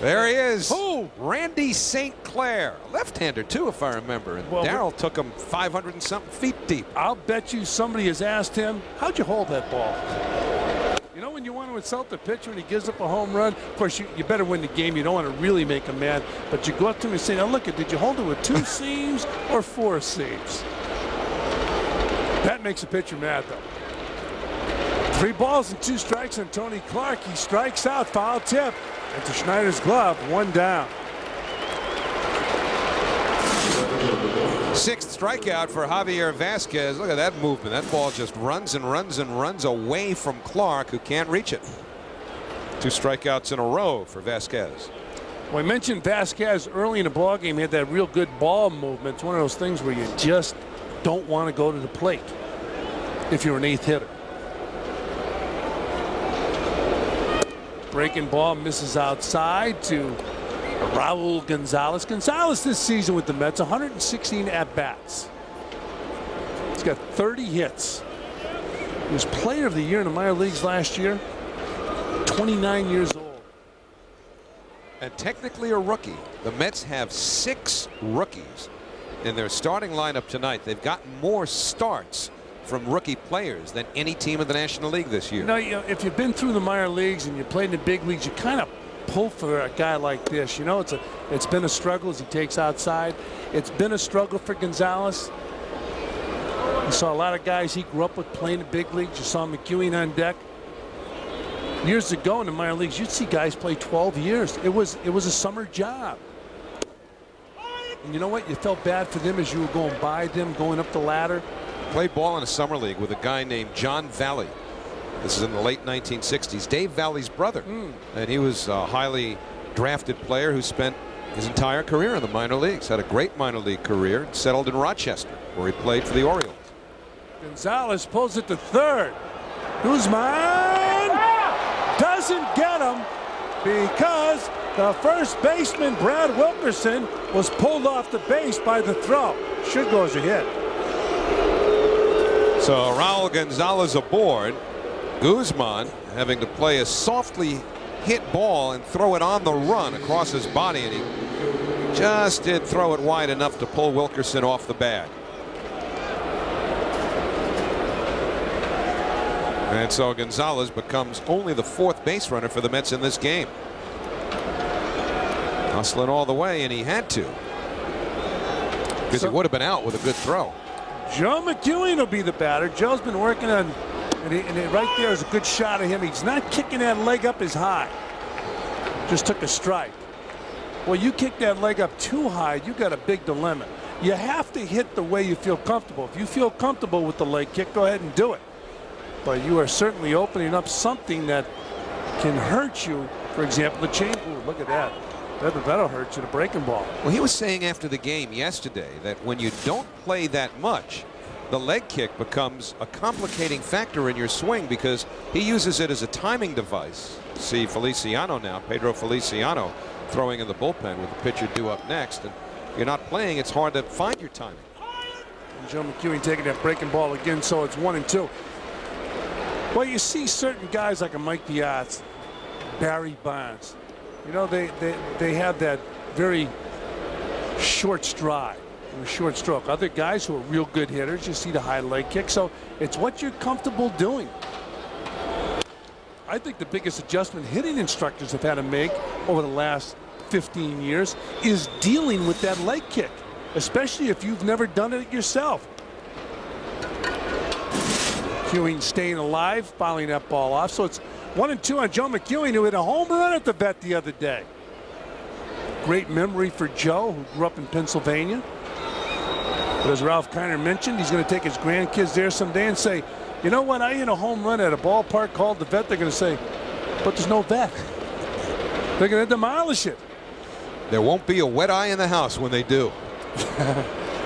There he is. Who? Randy St. Clair. Left-hander, too, if I remember. And well, Darryl took him 500 and something feet deep. I'll bet you somebody has asked him, how'd you hold that ball? You know when you want to insult the pitcher when he gives up a home run? Of course, you better win the game. You don't want to really make him mad. But you go up to him and say, now look, did you hold it with 2 seams or 4 seams? That makes a pitcher mad, though. 3 balls and 2 strikes on Tony Clark. He strikes out, foul tip into Schneider's glove, 1 down. 6th strikeout for Javier Vazquez. Look at that movement. That ball just runs and runs and runs away from Clark, who can't reach it. 2 strikeouts in a row for Vazquez. Well, I mentioned Vazquez early in the ballgame. He had that real good ball movement. It's one of those things where you just don't want to go to the plate if you're an 8th hitter. Breaking ball misses outside to Raul Gonzalez. Gonzalez this season with the Mets, 116 at-bats. He's got 30 hits. He was player of the year in the minor leagues last year. 29 years old. And technically a rookie. The Mets have 6 rookies in their starting lineup tonight. They've gotten more starts from rookie players than any team in the National League this year. You know, if you've been through the minor leagues and you played in the big leagues, you kind of pull for a guy like this. You know, it's been a struggle as he takes outside. It's been a struggle for Gonzalez. You saw a lot of guys he grew up with playing in the big leagues. You saw McEwing on deck. Years ago in the minor leagues, you'd see guys play 12 years. It was a summer job. And you know what? You felt bad for them as you were going by them, going up the ladder. Played ball in a summer league with a guy named John Valley. This is in the late 1960s. Dave Valley's brother. And he was a highly drafted player who spent his entire career in the minor leagues. Had a great minor league career. Settled in Rochester, where he played for the Orioles. Gonzalez pulls it to third. Guzman doesn't get him because the first baseman, Brad Wilkerson, was pulled off the base by the throw. Should go as a hit. So Raul Gonzalez aboard. Guzman having to play a softly hit ball and throw it on the run across his body, and he just did throw it wide enough to pull Wilkerson off the bag. And so Gonzalez becomes only the 4th base runner for the Mets in this game. Hustling all the way, and he had to, because he would have been out with a good throw. Joe McEwing will be the batter. Joe's been working on, and right there is a good shot of him. He's not kicking that leg up as high. Just took a strike. Well, you kick that leg up too high, you got a big dilemma. You have to hit the way you feel comfortable. If you feel comfortable with the leg kick, go ahead and do it. But you are certainly opening up something that can hurt you. For example, the change. Ooh, look at that. That'll hurt you, the breaking ball. Well, he was saying after the game yesterday that when you don't play that much, the leg kick becomes a complicating factor in your swing because he uses it as a timing device. See Feliciano now, Pedro Feliciano, throwing in the bullpen with the pitcher due up next. And if you're not playing, it's hard to find your timing. And Joe McEwing taking that breaking ball again, so it's 1-2. Well, you see certain guys like a Mike Piazza, Barry Bonds. You know, they have that very short stride, short stroke. Other guys who are real good hitters, you see the high leg kick. So it's what you're comfortable doing. I think the biggest adjustment hitting instructors have had to make over the last 15 years is dealing with that leg kick, especially if you've never done it yourself. McEwing staying alive, fouling that ball off. So it's 1-2 on Joe McEwing, who hit a home run at the vet the other day. Great memory for Joe, who grew up in Pennsylvania. But as Ralph Kiner mentioned, he's going to take his grandkids there someday and say, you know what, I hit a home run at a ballpark called the vet. They're going to say, but there's no vet. They're going to demolish it. There won't be a wet eye in the house when they do.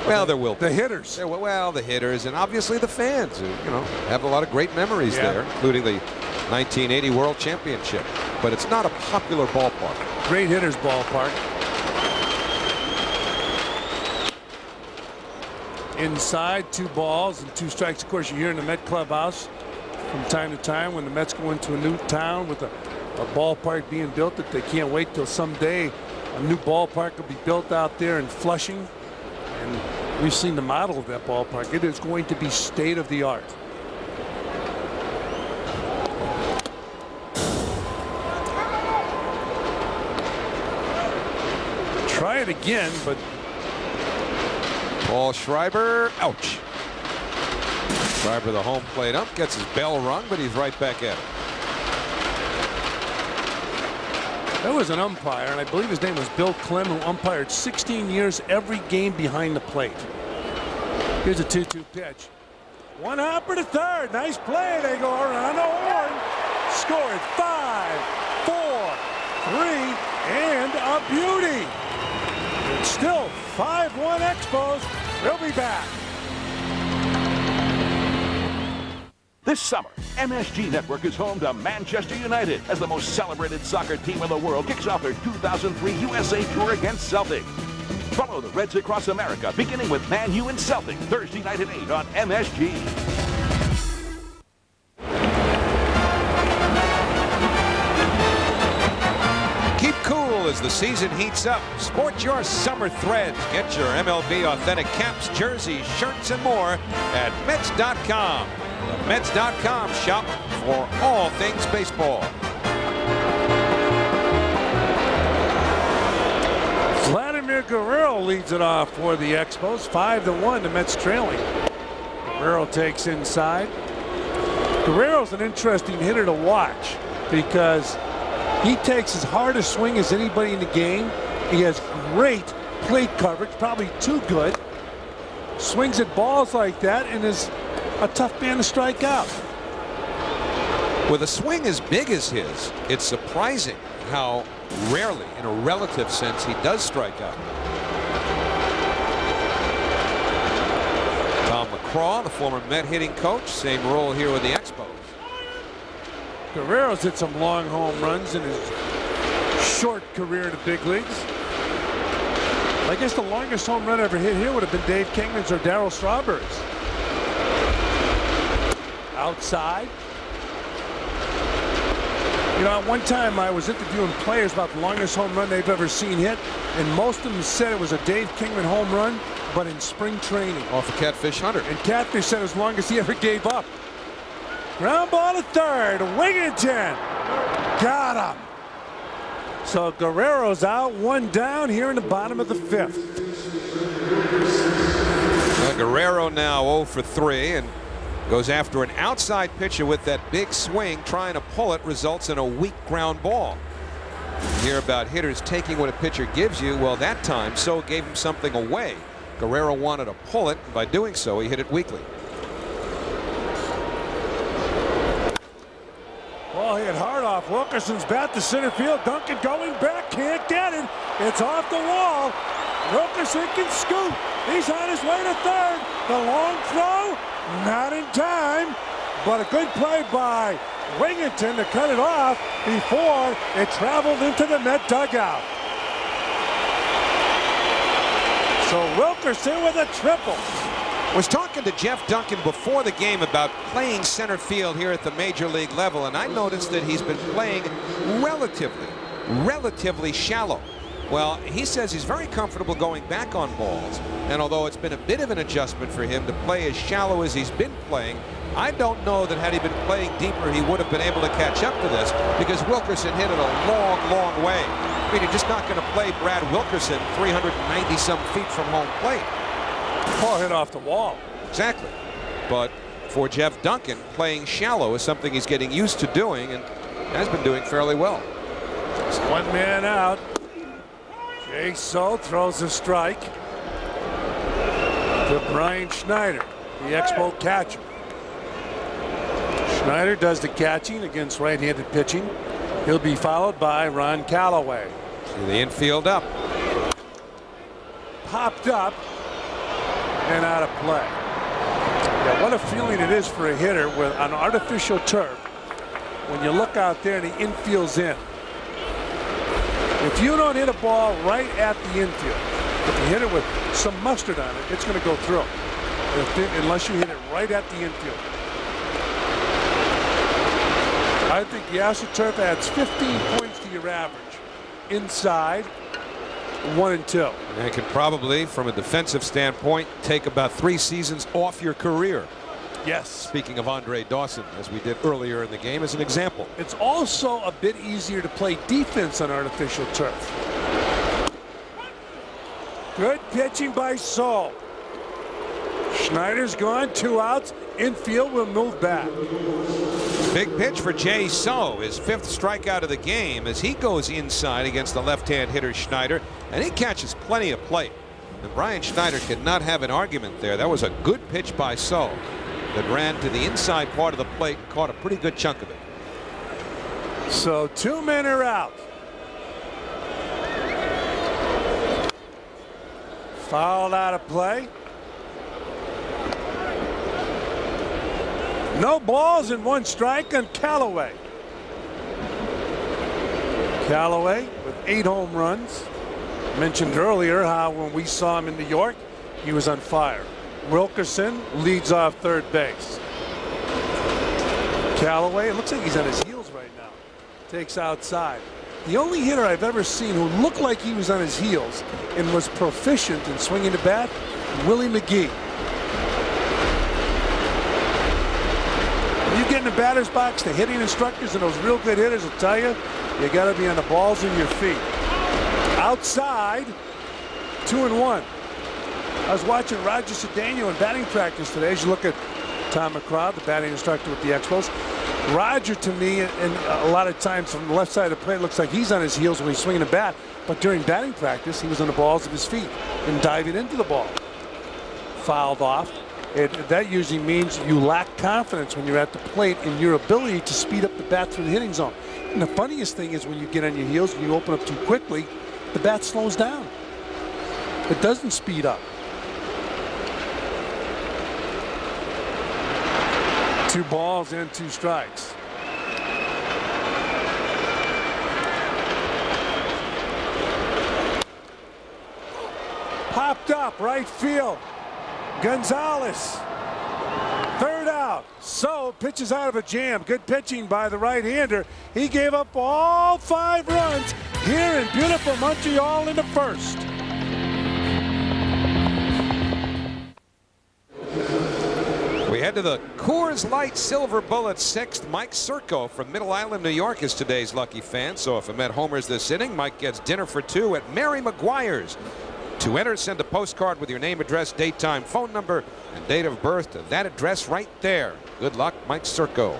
Well, there will be. The hitters. Well, the hitters, and obviously the fans who, you know, have a lot of great memories there, including the 1980 World Championship. But it's not a popular ballpark. Great hitters ballpark. Inside, 2 balls and 2 strikes. Of course, you hear in the Met clubhouse from time to time when the Mets go into a new town with a ballpark being built that they can't wait till someday a new ballpark will be built out there in Flushing. And we've seen the model of that ballpark. It is going to be state of the art. Try it again, but Paul Schreiber, ouch. Driver the home plate up, gets his bell rung, but he's right back at it. There was an umpire, and I believe his name was Bill Clem, who umpired 16 years every game behind the plate. Here's a 2-2 pitch. One hopper to third. Nice play. They go around the horn. Score it 5, 4, 3, and a beauty. It's still 5-1 Expos. We'll be back. This summer, MSG Network is home to Manchester United as the most celebrated soccer team in the world kicks off their 2003 USA Tour against Celtic. Follow the Reds across America, beginning with Man U and Celtic, Thursday night at 8 on MSG. Keep cool as the season heats up. Sport your summer threads. Get your MLB authentic caps, jerseys, shirts, and more at METS.com. The METS.com shop for all things baseball. Vladimir Guerrero leads it off for the Expos. 5-1, the Mets trailing. Guerrero takes inside. Guerrero's an interesting hitter to watch because he takes as hard a swing as anybody in the game. He has great plate coverage, probably too good. Swings at balls like that and is a tough man to strike out. With a swing as big as his, it's surprising how rarely, in a relative sense, he does strike out. Tom McCraw, the former Met hitting coach, same role here with the Expos. Guerrero's hit some long home runs in his short career in the big leagues. I guess the longest home run ever hit here would have been Dave Kingman's or Darryl Strawberry's. Outside. You know, at one time I was interviewing players about the longest home run they've ever seen hit, and most of them said it was a Dave Kingman home run, but in spring training. Off a Catfish Hunter. And Catfish said as long as he ever gave up. Ground ball to third. Wingington. Got him. So Guerrero's out, one down here in the bottom of the fifth. Guerrero now 0 for 3 and goes after an outside pitcher with that big swing, trying to pull it, results in a weak ground ball. You hear about hitters taking what a pitcher gives you. Well, that time So gave him something away. Guerrero wanted to pull it, and by doing so he hit it weakly. Ball hit hard off Wilkerson's bat to center field. Duncan going back, can't get it. It's off the wall. Wilkerson can scoop. He's on his way to third. The long throw, not in time, but a good play by Wingington to cut it off before it traveled into the Met dugout. So Wilkerson with a triple. Was talking to Jeff Duncan before the game about playing center field here at the major league level, and I noticed that he's been playing relatively shallow. Well, he says he's very comfortable going back on balls, and although it's been a bit of an adjustment for him to play as shallow as he's been playing, I don't know that had he been playing deeper he would have been able to catch up to this, because Wilkerson hit it a long way. I mean, you're just not going to play Brad Wilkerson 390 some feet from home plate. Ball hit off the wall. Exactly. But for Jeff Duncan, playing shallow is something he's getting used to doing and has been doing fairly well. It's one man out. Jay So throws a strike to Brian Schneider, the Expo catcher. Schneider does the catching against right-handed pitching. He'll be followed by Ron Calloway. See the infield up. Popped up and out of play. Yeah, what a feeling it is for a hitter with an artificial turf when you look out there and the infield's in. If you don't hit a ball right at the infield, if you hit it with some mustard on it, it's going to go through. Unless you hit it right at the infield. I think the AstroTurf adds 15 points to your average. Inside, 1 and 2. And it can probably, from a defensive standpoint, take about 3 seasons off your career. Yes. Speaking of Andre Dawson, as we did earlier in the game, as an example. It's also a bit easier to play defense on artificial turf. Good pitching by So. Schneider's gone, 2 outs. Infield will move back. Big pitch for Jay So, his 5th strikeout of the game as he goes inside against the left-hand hitter Schneider, and he catches plenty of plate. And Brian Schneider cannot have an argument there. That was a good pitch by So that ran to the inside part of the plate and caught a pretty good chunk of it. So 2 men are out. Fouled out of play. No balls and 1 strike on Calloway. Calloway with 8 home runs. Mentioned earlier how when we saw him in New York, he was on fire. Wilkerson leads off third base. Calloway, it looks like he's on his heels right now. Takes outside. The only hitter I've ever seen who looked like he was on his heels and was proficient in swinging the bat, Willie McGee. When you get in the batter's box, the hitting instructors and those real good hitters will tell you, you got to be on the balls of your feet. Outside, 2-1. I was watching Roger Cedeno in batting practice today. As you look at Tom McCraw, the batting instructor with the Expos, Roger, to me, and a lot of times from the left side of the plate, looks like he's on his heels when he's swinging the bat. But during batting practice, he was on the balls of his feet and diving into the ball. Fouled off. That usually means you lack confidence when you're at the plate in your ability to speed up the bat through the hitting zone. And the funniest thing is when you get on your heels and you open up too quickly, the bat slows down. It doesn't speed up. 2 balls and 2 strikes. Popped up right field. Gonzalez. 3rd out. So pitches out of a jam. Good pitching by the right-hander. He gave up all 5 runs here in beautiful Montreal in the 1st. We head to the Coors Light Silver Bullet 6th. Mike Circo from Middle Island, New York is today's lucky fan. So if Met homers this inning, Mike gets dinner for 2 at Mary McGuire's. To enter, send a postcard with your name, address, date, time, phone number, and date of birth to that address right there. Good luck, Mike Circo.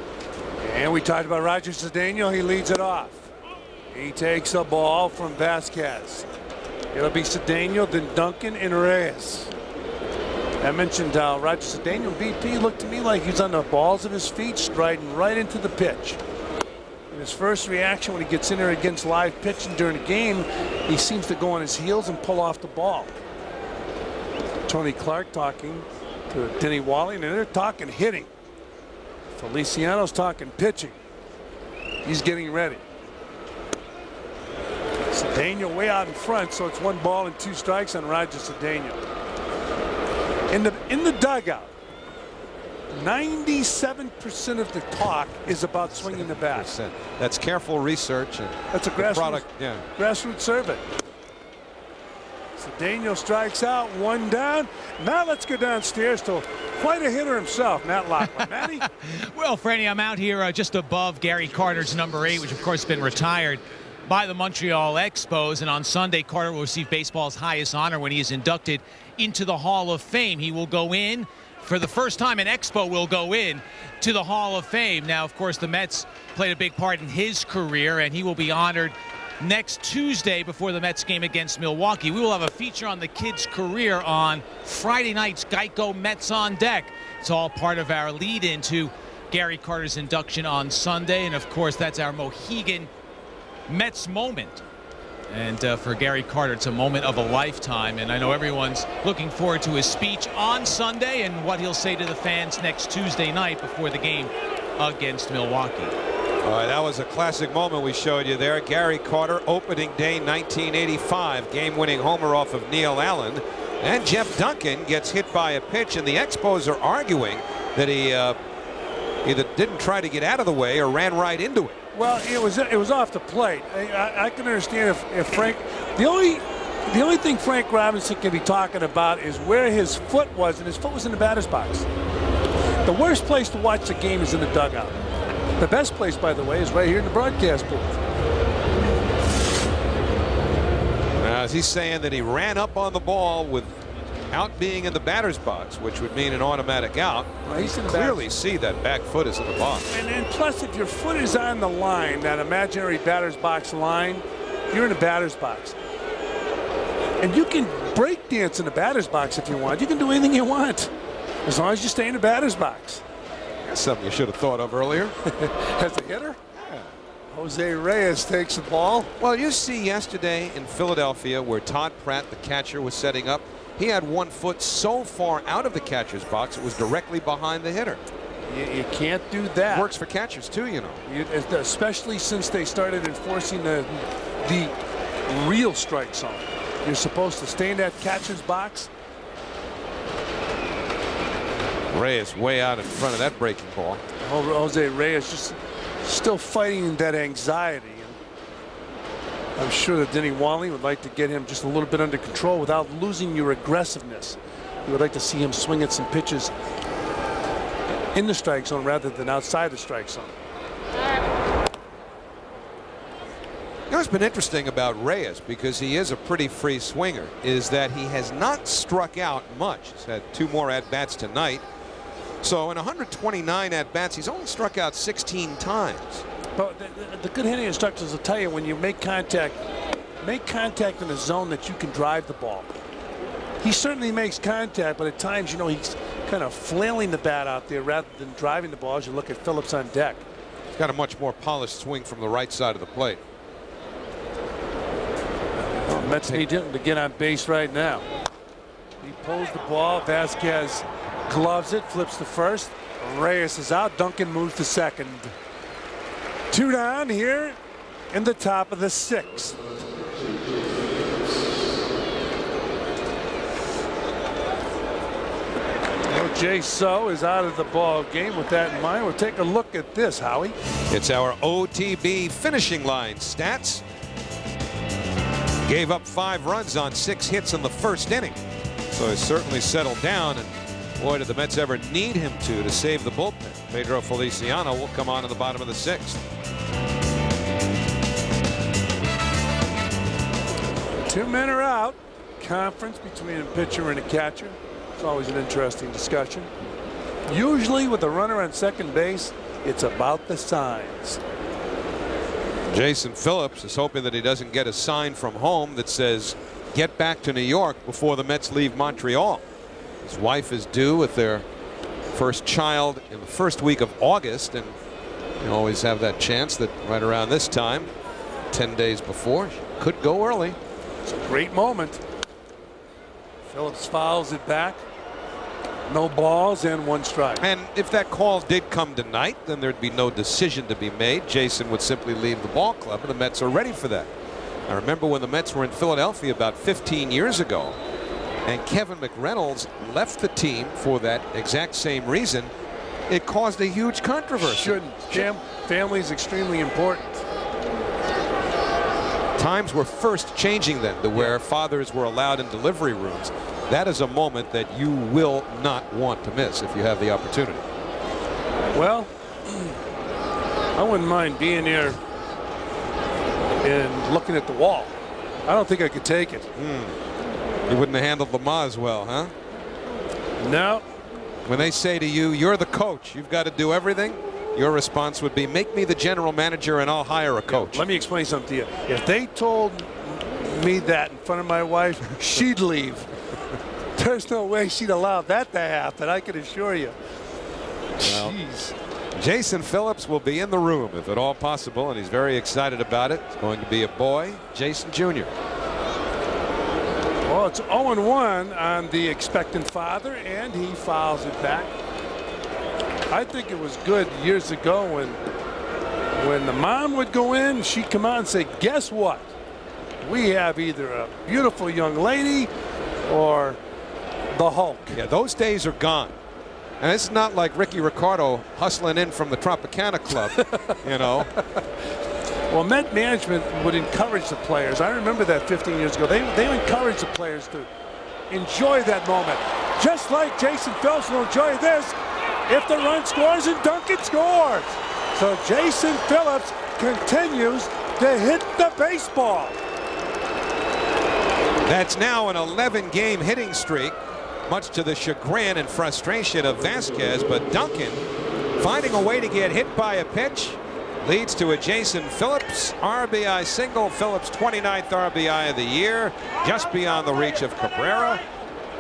And we talked about Roger Cedeno. He leads it off. He takes a ball from Vazquez. It'll be Cedeno, then Duncan, and Reyes. I mentioned how Roger Cedeno, BP, looked to me like he's on the balls of his feet, striding right into the pitch. And his first reaction when he gets in there against live pitching during the game, he seems to go on his heels and pull off the ball. Tony Clark talking to Denny Wally, and they're talking hitting. Feliciano's talking pitching. He's getting ready. Cedeno way out in front, so it's 1 ball and 2 strikes on Roger Cedeno. In the dugout, 97% of the talk is about swinging the bat. That's careful research. And that's a grassroots survey. Cedeno strikes out, 1 down. Now let's go downstairs to quite a hitter himself, Matt Lockman. Matty? Well, Franny, I'm out here just above Gary Carter's number 8, which of course has been retired by the Montreal EXPOS, and on Sunday Carter will receive baseball's highest honor when he is inducted into the Hall of Fame. He will go in for the first time. An Expo will go in to the Hall of Fame. Now, of course, the Mets played a big part in his career, and he will be honored next Tuesday before the Mets game against Milwaukee. We will have a feature on the kid's career on Friday night's Geico Mets on Deck. It's all part of our lead into Gary Carter's induction on Sunday, and of course that's our Mohegan Mets moment. And for Gary Carter, it's a moment of a lifetime, and I know everyone's looking forward to his speech on Sunday and what he'll say to the fans next Tuesday night before the game against Milwaukee. All right, that was a classic moment we showed you there. Gary Carter, opening day 1985, game-winning homer off of Neil Allen. And Jeff Duncan gets hit by a pitch, and the Expos are arguing that he either didn't try to get out of the way or ran right into it. Well, it was off the plate. I can understand if Frank, the only thing Frank Robinson can be talking about is where his foot was, and his foot was in the batter's box. The worst place to watch the game is in the dugout. The best place, by the way, is right here in the broadcast booth. Now, is he saying that he ran up on the ball with out being in the batter's box, which would mean an automatic out. Well, he's in the clearly see that back foot is in the box. And plus, if your foot is on the line, that imaginary batter's box line, you're in the batter's box. And you can break dance in the batter's box if you want. You can do anything you want, as long as you stay in the batter's box. That's something you should have thought of earlier. As a hitter? Jose Reyes takes the ball. Well, you see yesterday in Philadelphia where Todd Pratt, the catcher, was setting up. He had one foot so far out of the catcher's box it was directly behind the hitter. You can't do that. Works for catchers too, you know. Especially since they started enforcing the real strike zone. You're supposed to stay in that catcher's box. Reyes way out in front of that breaking ball. Jose Reyes just still fighting that anxiety. I'm sure that Denny Wally would like to get him just a little bit under control without losing your aggressiveness. You would like to see him swing at some pitches in the strike zone rather than outside the strike zone. You know what's been interesting about Reyes, because he is a pretty free swinger, is that he has not struck out much. He's had 2 more at-bats tonight. So in 129 at-bats, he's only struck out 16 times. But the good hitting instructors will tell you when you make contact in a zone that you can drive the ball. He certainly makes contact, but at times, you know, he's kind of flailing the bat out there rather than driving the ball as you look at Phillips on deck. He's got a much more polished swing from the right side of the plate. Mets need him to get on base right now. He pulls the ball. Vazquez gloves it, flips to first. Reyes is out. Duncan moves to second. 2 down here in the top of the 6th. Jay So is out of the ball game. With that in mind, we'll take a look at this, Howie. It's our OTB finishing line stats. Gave up 5 runs on 6 hits in the first inning. So he's certainly settled down, and boy, did the Mets ever need him to save the bullpen. Pedro Feliciano will come on in the bottom of the 6th. 2 men are out. Conference between a pitcher and a catcher. It's always an interesting discussion. Usually with a runner on second base, it's about the signs. Jason Phillips is hoping that he doesn't get a sign from home that says, "Get back to New York" before the Mets leave Montreal. His wife is due with their first child in the first week of August, and you always have that chance that right around this time, 10 days before, could go early. It's a great moment. Phillips fouls it back. No balls and 1 strike. And if that call did come tonight, then there'd be no decision to be made. Jason would simply leave the ball club, and the Mets are ready for that. I remember when the Mets were in Philadelphia about 15 years ago, and Kevin McReynolds left the team for that exact same reason. It caused a huge controversy. Family is extremely important. Times were first changing then to where fathers were allowed in delivery rooms. That is a moment that you will not want to miss if you have the opportunity. Well, I wouldn't mind being there and looking at the wall. I don't think I could take it. You wouldn't have handled Lamar as well, huh? No. When they say to you, "You're the coach, you've got to do everything," your response would be, "Make me the general manager and I'll hire a coach." Let me explain something to you. If they told me that in front of my wife, she'd leave. There's no way she'd allow that to happen, I can assure you. Well, jeez. Jason Phillips will be in the room if at all possible, and he's very excited about it. It's going to be a boy, Jason Jr. Well, it's 0-1 on the expectant father, and he fouls it back. I think it was good years ago when the mom would go in, she'd come out and say, "Guess what? We have either a beautiful young lady or the Hulk." Yeah, those days are gone. And it's not like Ricky Ricardo hustling in from the Tropicana Club, you know. Well, Met management would encourage the players. I remember that 15 years ago. They encouraged the players to enjoy that moment. Just like Jason Phillips will enjoy this if the run scores and Duncan scores. So Jason Phillips continues to hit the baseball. That's now an 11-game hitting streak. much to the chagrin and frustration of Vazquez. But Duncan finding a way to get hit by a pitch leads to a Jason Phillips RBI single. Phillips' 29th RBI of the year, just beyond the reach of Cabrera.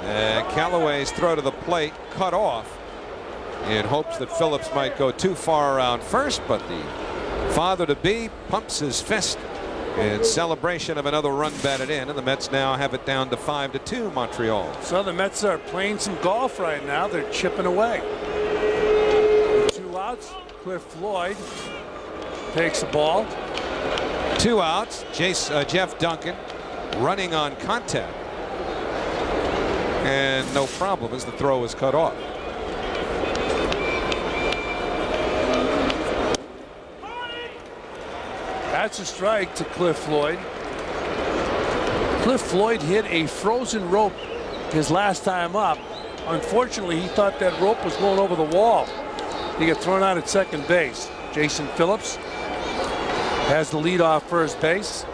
And Calloway's throw to the plate cut off in hopes that Phillips might go too far around first, but the father-to-be pumps his fist in celebration of another run batted in, and the Mets now have it down to 5-2 Montreal. So the Mets are playing some golf right now. They're chipping away. 2 outs. Cliff Floyd takes the ball. 2 outs. Jeff Duncan running on contact, and no problem as the throw is cut off. That's a strike to Cliff Floyd. Cliff Floyd hit a frozen rope his last time up. Unfortunately, he thought that rope was going over the wall. He got thrown out at second base. Jason Phillips has the lead off first base.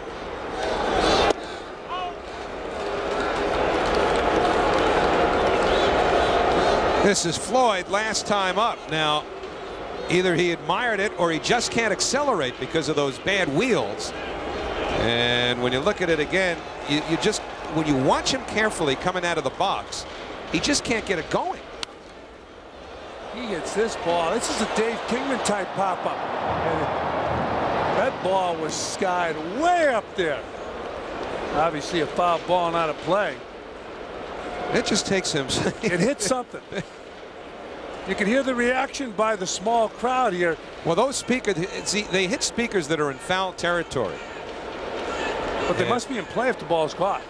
This is Floyd last time up. Now, either he admired it or he just can't accelerate because of those bad wheels. And when you look at it again, you just, when you watch him carefully coming out of the box, he just can't get it going. He hits this ball. This is a Dave Kingman type pop-up. That ball was skied way up there. Obviously a foul ball, not a play. It just takes him. It hit something. You can hear the reaction by the small crowd here. Well, those speakers, see, they hit speakers that are in foul territory. But they must be in play if the ball's caught.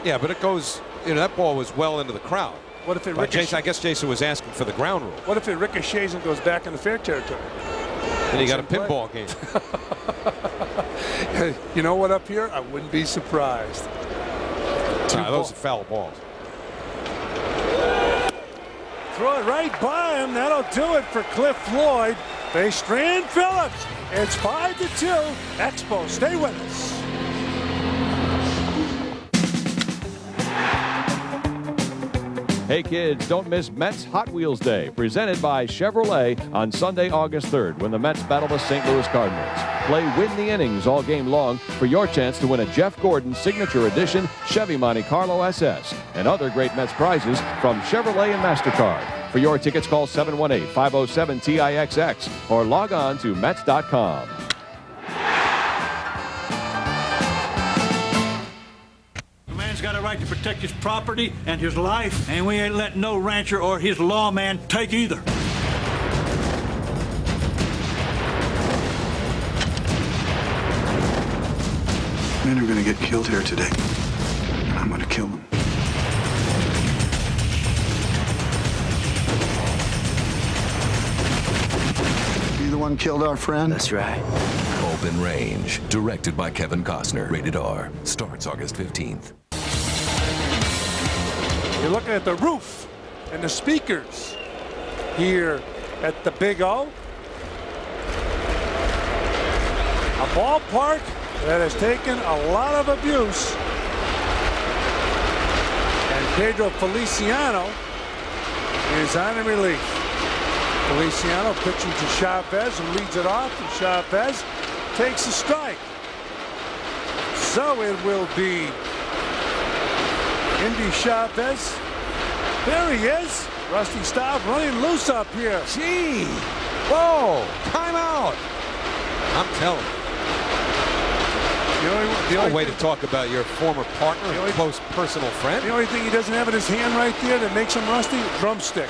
Yeah, but it goes, you know, that ball was well into the crowd. What if it ricochets? I guess Jason was asking for the ground rule. What if it ricochets and goes back in the fair territory? Then you got a pinball game. You know what, up here? I wouldn't be surprised. Those are foul balls. Throw it right by him. That'll do it for Cliff Floyd. They strand Phillips. It's 5-2. Expos, stay with us. Hey kids, don't miss Mets Hot Wheels Day, presented by Chevrolet on Sunday, August 3rd, when the Mets battle the St. Louis Cardinals. Play Win the Innings all game long for your chance to win a Jeff Gordon Signature Edition Chevy Monte Carlo SS and other great Mets prizes from Chevrolet and MasterCard. For your tickets, call 718-507-TIXX or log on to Mets.com. Got a right to protect his property and his life, and we ain't letting no rancher or his lawman take either. Men are gonna get killed here today, and I'm gonna kill them. You the one killed our friend? That's right. Open Range, directed by Kevin Costner. Rated R. Starts August 15th. You're looking at the roof and the speakers here at the Big O. A ballpark that has taken a lot of abuse. And Pedro Feliciano is on in relief. Feliciano pitching to Chavez, who leads it off, and Chavez takes a strike. So it will be Indy Chavez. There he is. Rusty Staub running loose up here. Gee. Whoa. Timeout. I'm telling you. The only way to talk about your former partner and close personal friend. The only thing he doesn't have in his hand right there that makes him rusty, drumstick.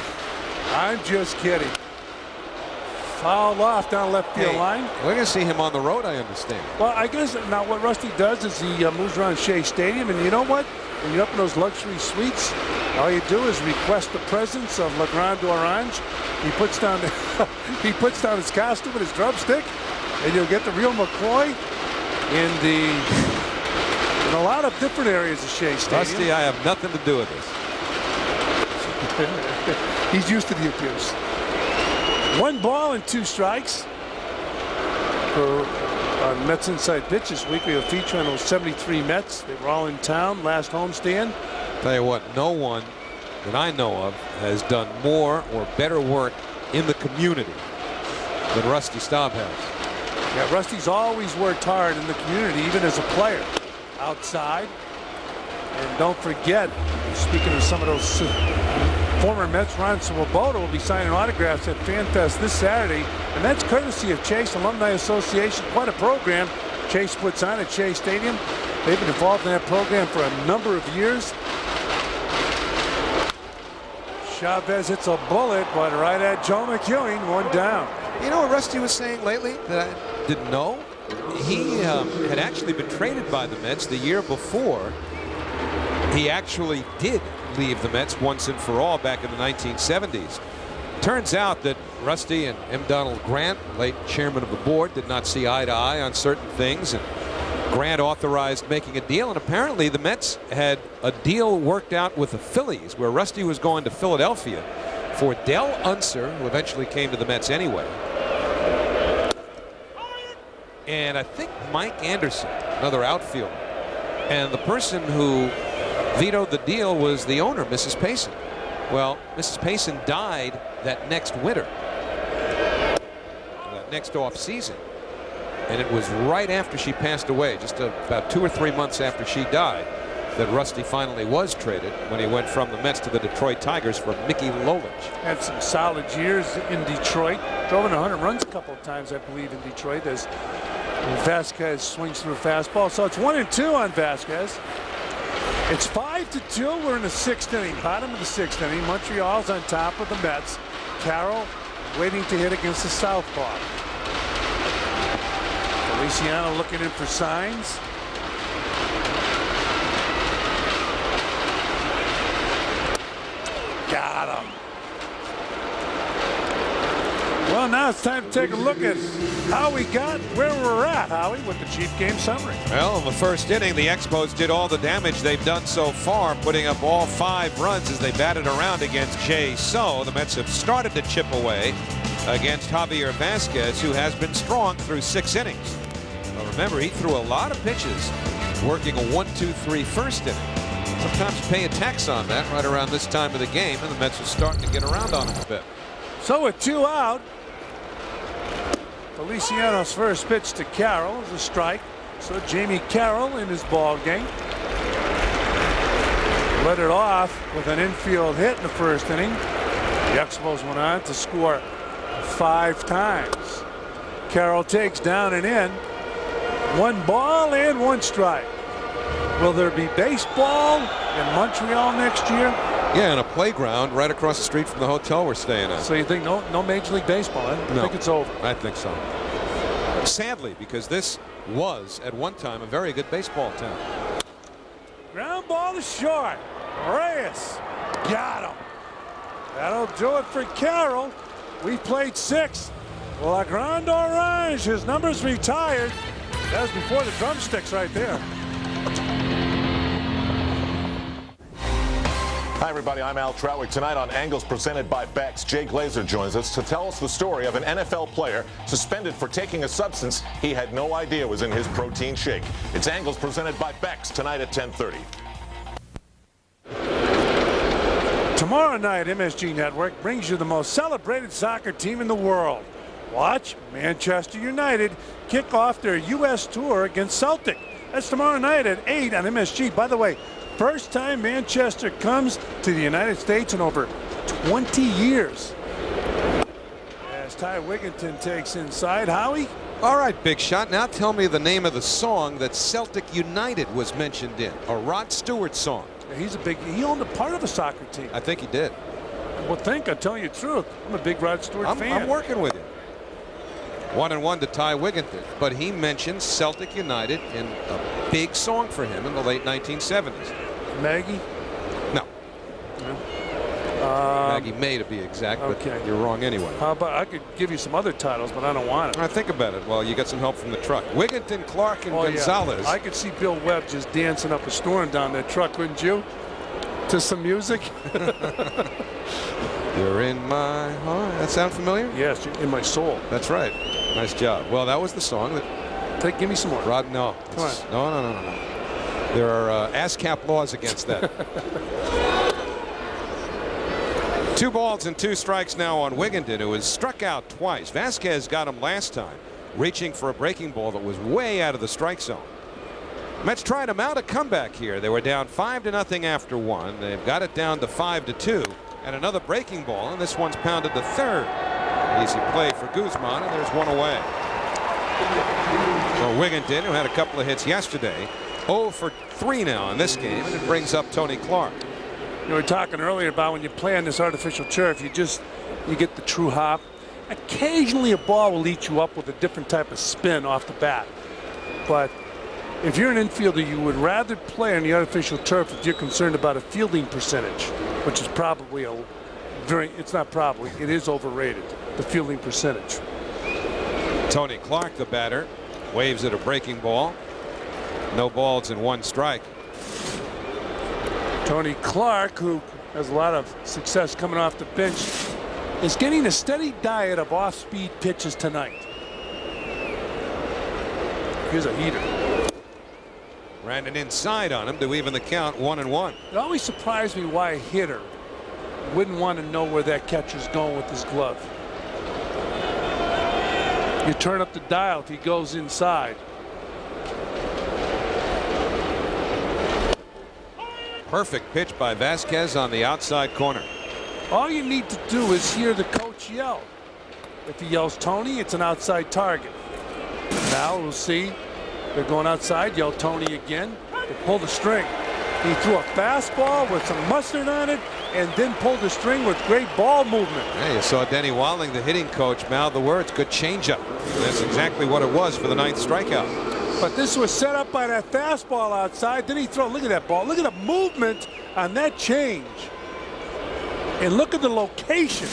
I'm just kidding. Fouled off down left field line. We're going to see him on the road, I understand. Well, I guess now what Rusty does is he moves around Shea Stadium, and you know what? When you're up in those luxury suites, all you do is request the presence of Le Grand Orange. He puts down his costume and his drumstick, and you'll get the real McCoy in a lot of different areas of Shea Stadium. Rusty, I have nothing to do with this. He's used to the abuse. 1 ball and 2 strikes for Mets Inside Pitch this week. We have a feature on those 73 Mets. They were all in town last homestand. Tell you what, no one that I know of has done more or better work in the community than Rusty Staub has. Yeah, Rusty's always worked hard in the community, even as a player. Outside. And don't forget, speaking of some of those former Mets, Ron Swoboda will be signing autographs at FanFest this Saturday. And that's courtesy of Chase Alumni Association. Quite a program Chase puts on at Chase Stadium. They've been involved in that program for a number of years. Chavez hits a bullet, but right at Joe McEwing, one down. You know what Rusty was saying lately that I didn't know? He had actually been traded by the Mets the year before. He actually did leave the Mets once and for all back in the 1970s. Turns out that Rusty and M. Donald Grant, late chairman of the board, did not see eye to eye on certain things, and Grant authorized making a deal, and apparently the Mets had a deal worked out with the Phillies where Rusty was going to Philadelphia for Del Unser, who eventually came to the Mets anyway, and I think Mike Anderson, another outfielder. And the person who vetoed the deal was the owner, Mrs. Payson. Well, Mrs. Payson died that next winter, that next off season. And it was right after she passed away, just about 2 or 3 months after she died, that Rusty finally was traded when he went from the Mets to the Detroit Tigers for Mickey Lolich. Had some solid years in Detroit. Drove in 100 runs a couple of times, I believe, in Detroit as Vazquez swings through a fastball. So it's 1-2 on Vazquez. It's 5-2. We're in the 6th inning, bottom of the 6th inning. Montreal's on top of the Mets. Carroll waiting to hit against the southpaw. Feliciano looking in for signs. Got him. Well, now it's time to take a look at how we got where we're at, Howie, with the Chief Game Summary. Well, in the first inning, the Expos did all the damage they've done so far, putting up all 5 runs as they batted around against Moong Seo. The Mets have started to chip away against Javier Vazquez, who has been strong through 6 innings. But remember, he threw a lot of pitches, working a 1-2-3 first inning. Sometimes you pay a tax on that right around this time of the game, and the Mets are starting to get around on him a bit. So with 2 out, Feliciano's first pitch to Carroll is a strike. So Jamie Carroll in his ball game. Let it off with an infield hit in the first inning. The Expos went on to score 5 times. Carroll takes down and in. 1 ball and 1 strike. Will there be baseball in Montreal next year? Yeah, in a playground right across the street from the hotel we're staying at. So you think no Major League Baseball? I think it's over. I think so. Sadly, because this was at one time a very good baseball town. Ground ball to short. Reyes got him. That'll do it for Carroll. We played 6. La Grande Orange, his number's retired. That was before the drumsticks right there. Hi, everybody. I'm Al Troutwig. Tonight on Angles presented by Beck's, Jay Glazer joins us to tell us the story of an NFL player suspended for taking a substance he had no idea was in his protein shake. It's Angles presented by Beck's tonight at 10:30. Tomorrow night, MSG Network brings you the most celebrated soccer team in the world. Watch Manchester United kick off their U.S. tour against Celtic. That's tomorrow night at 8 on MSG. By the way, first time Manchester comes to the United States in over 20 years. As Ty Wigginton takes inside. Howie? All right, Big Shot. Now tell me the name of the song that Celtic United was mentioned in. A Rod Stewart song. He owned a part of a soccer team. I think he did. Well, I'm telling you the truth. I'm a big Rod Stewart fan. I'm working with you. 1-1 to Ty Wigginton, but he mentions Celtic United in a big song for him in the late 1970s. Maggie? No. Maggie May, to be exact, but you're wrong anyway. How about I could give you some other titles, but I don't want it. I think about it. Well, you got some help from the truck. Wigginton, Clark, and Gonzalez. Yeah. I could see Bill Webb just dancing up a storm down that truck, couldn't you? To some music. You're in my heart. That sound familiar? Yes, in my soul. That's right. Nice job. Well, that was the song that. Give me some more. Rod, no. Come on. No. There are ASCAP laws against that. 2 balls and 2 strikes now on Wigginton, who has struck out twice. Vazquez got him last time, reaching for a breaking ball that was way out of the strike zone. Mets tried to mount a comeback here. They were down 5-0 after 1. They've got it down to 5-2, and another breaking ball, and this one's pounded to third. Easy play for Guzman, and there's 1 away. For Wigginton, who had a couple of hits yesterday, 0 for 3 now in this game, and it brings up Tony Clark. You were talking earlier about when you play on this artificial turf, you get the true hop. Occasionally a ball will eat you up with a different type of spin off the bat. But if you're an infielder, you would rather play on the artificial turf if you're concerned about a fielding percentage, which is probably it's not probably, it is overrated, the fielding percentage. Tony Clark, the batter, waves at a breaking ball. No balls and 1 strike. Tony Clark, who has a lot of success coming off the bench, is getting a steady diet of off-speed pitches tonight. Here's a heater. Ran it inside on him to even the count 1-1. It always surprised me why a hitter wouldn't want to know where that catcher's going with his glove. You turn up the dial if he goes inside. Perfect pitch by Vazquez on the outside corner. All you need to do is hear the coach yell. If he yells Tony, it's an outside target. Now we'll see. They're going outside, yell Tony again. They pull the string. He threw a fastball with some mustard on it and then pulled the string with great ball movement. Hey, you saw Denny Walling, the hitting coach, mouth the words, good changeup. That's exactly what it was for the 9th strikeout. But this was set up by that fastball outside. Then he throw. Look at that ball. Look at the movement on that change. And look at the location.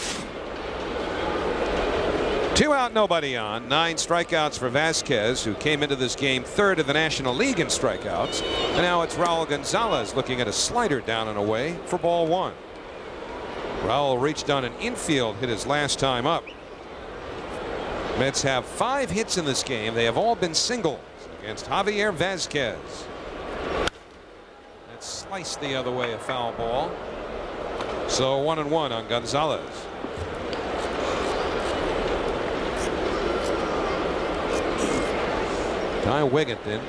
2 out, nobody on. 9 strikeouts for Vazquez, who came into this game 3rd in the National League in strikeouts. And now it's Raul Gonzalez looking at a slider down and away for ball 1. Raul reached on an infield hit his last time up. Mets have 5 hits in this game. They have all been singles against Javier Vazquez. That's sliced the other way, a foul ball. So 1-1 on Gonzalez. Ty Wigginton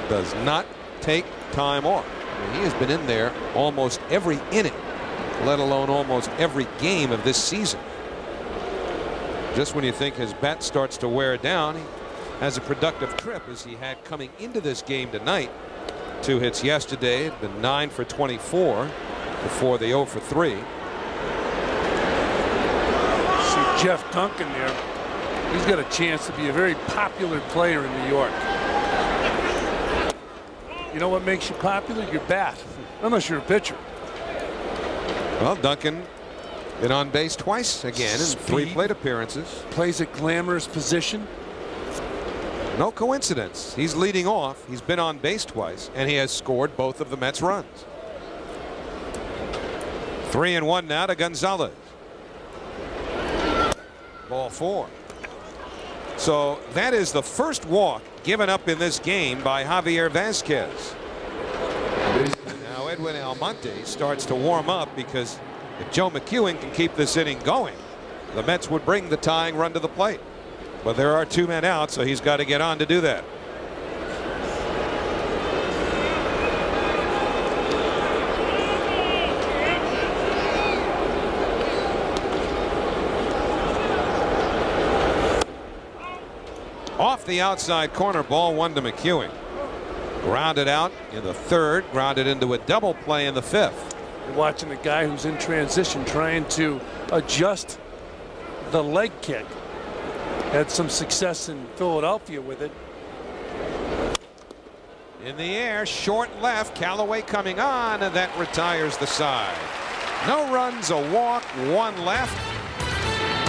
does not take time off. I mean, he has been in there almost every inning, let alone almost every game of this season. Just when you think his bat starts to wear down, he has a productive trip as he had coming into this game tonight. 2 hits yesterday, had been 9 for 24 before the 0 for 3. See Jeff Duncan there. He's got a chance to be a very popular player in New York. You know what makes you popular? Your bat, unless you're a pitcher. Well, Duncan been on base twice again in 3 plate appearances. Plays a glamorous position. No coincidence. He's leading off. He's been on base twice, and he has scored both of the Mets runs. 3-1 now to Gonzalez. Ball 4. So that is the first walk given up in this game by Javier Vazquez. Now Edwin Almonte starts to warm up, because if Joe McEwen can keep this inning going, the Mets would bring the tying run to the plate. But there are 2 men out, so he's got to get on to do that. Off the outside corner, ball 1 to McEwen. Grounded out in the 3rd, grounded into a double play in the 5th. You're watching a guy who's in transition, trying to adjust the leg kick. Had some success in Philadelphia with it. In the air, short left, Calloway coming on, and that retires the side. No runs, a walk, 1 left.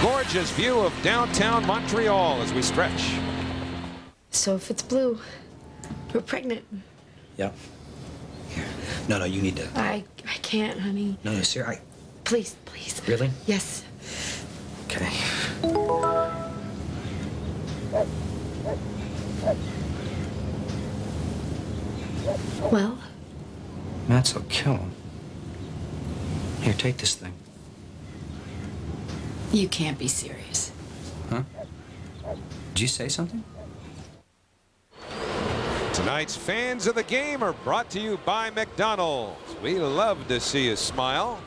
Gorgeous view of downtown Montreal as we stretch. So if it's blue, we're pregnant. Yeah. Here. No, you need to. I can't, honey. No, sir. Please, please. Really? Yes. Okay. Well? Matt's will kill him. Here, take this thing. You can't be serious. Huh? Did you say something? Tonight's Fans of the Game are brought to you by McDonald's. We love to see you smile.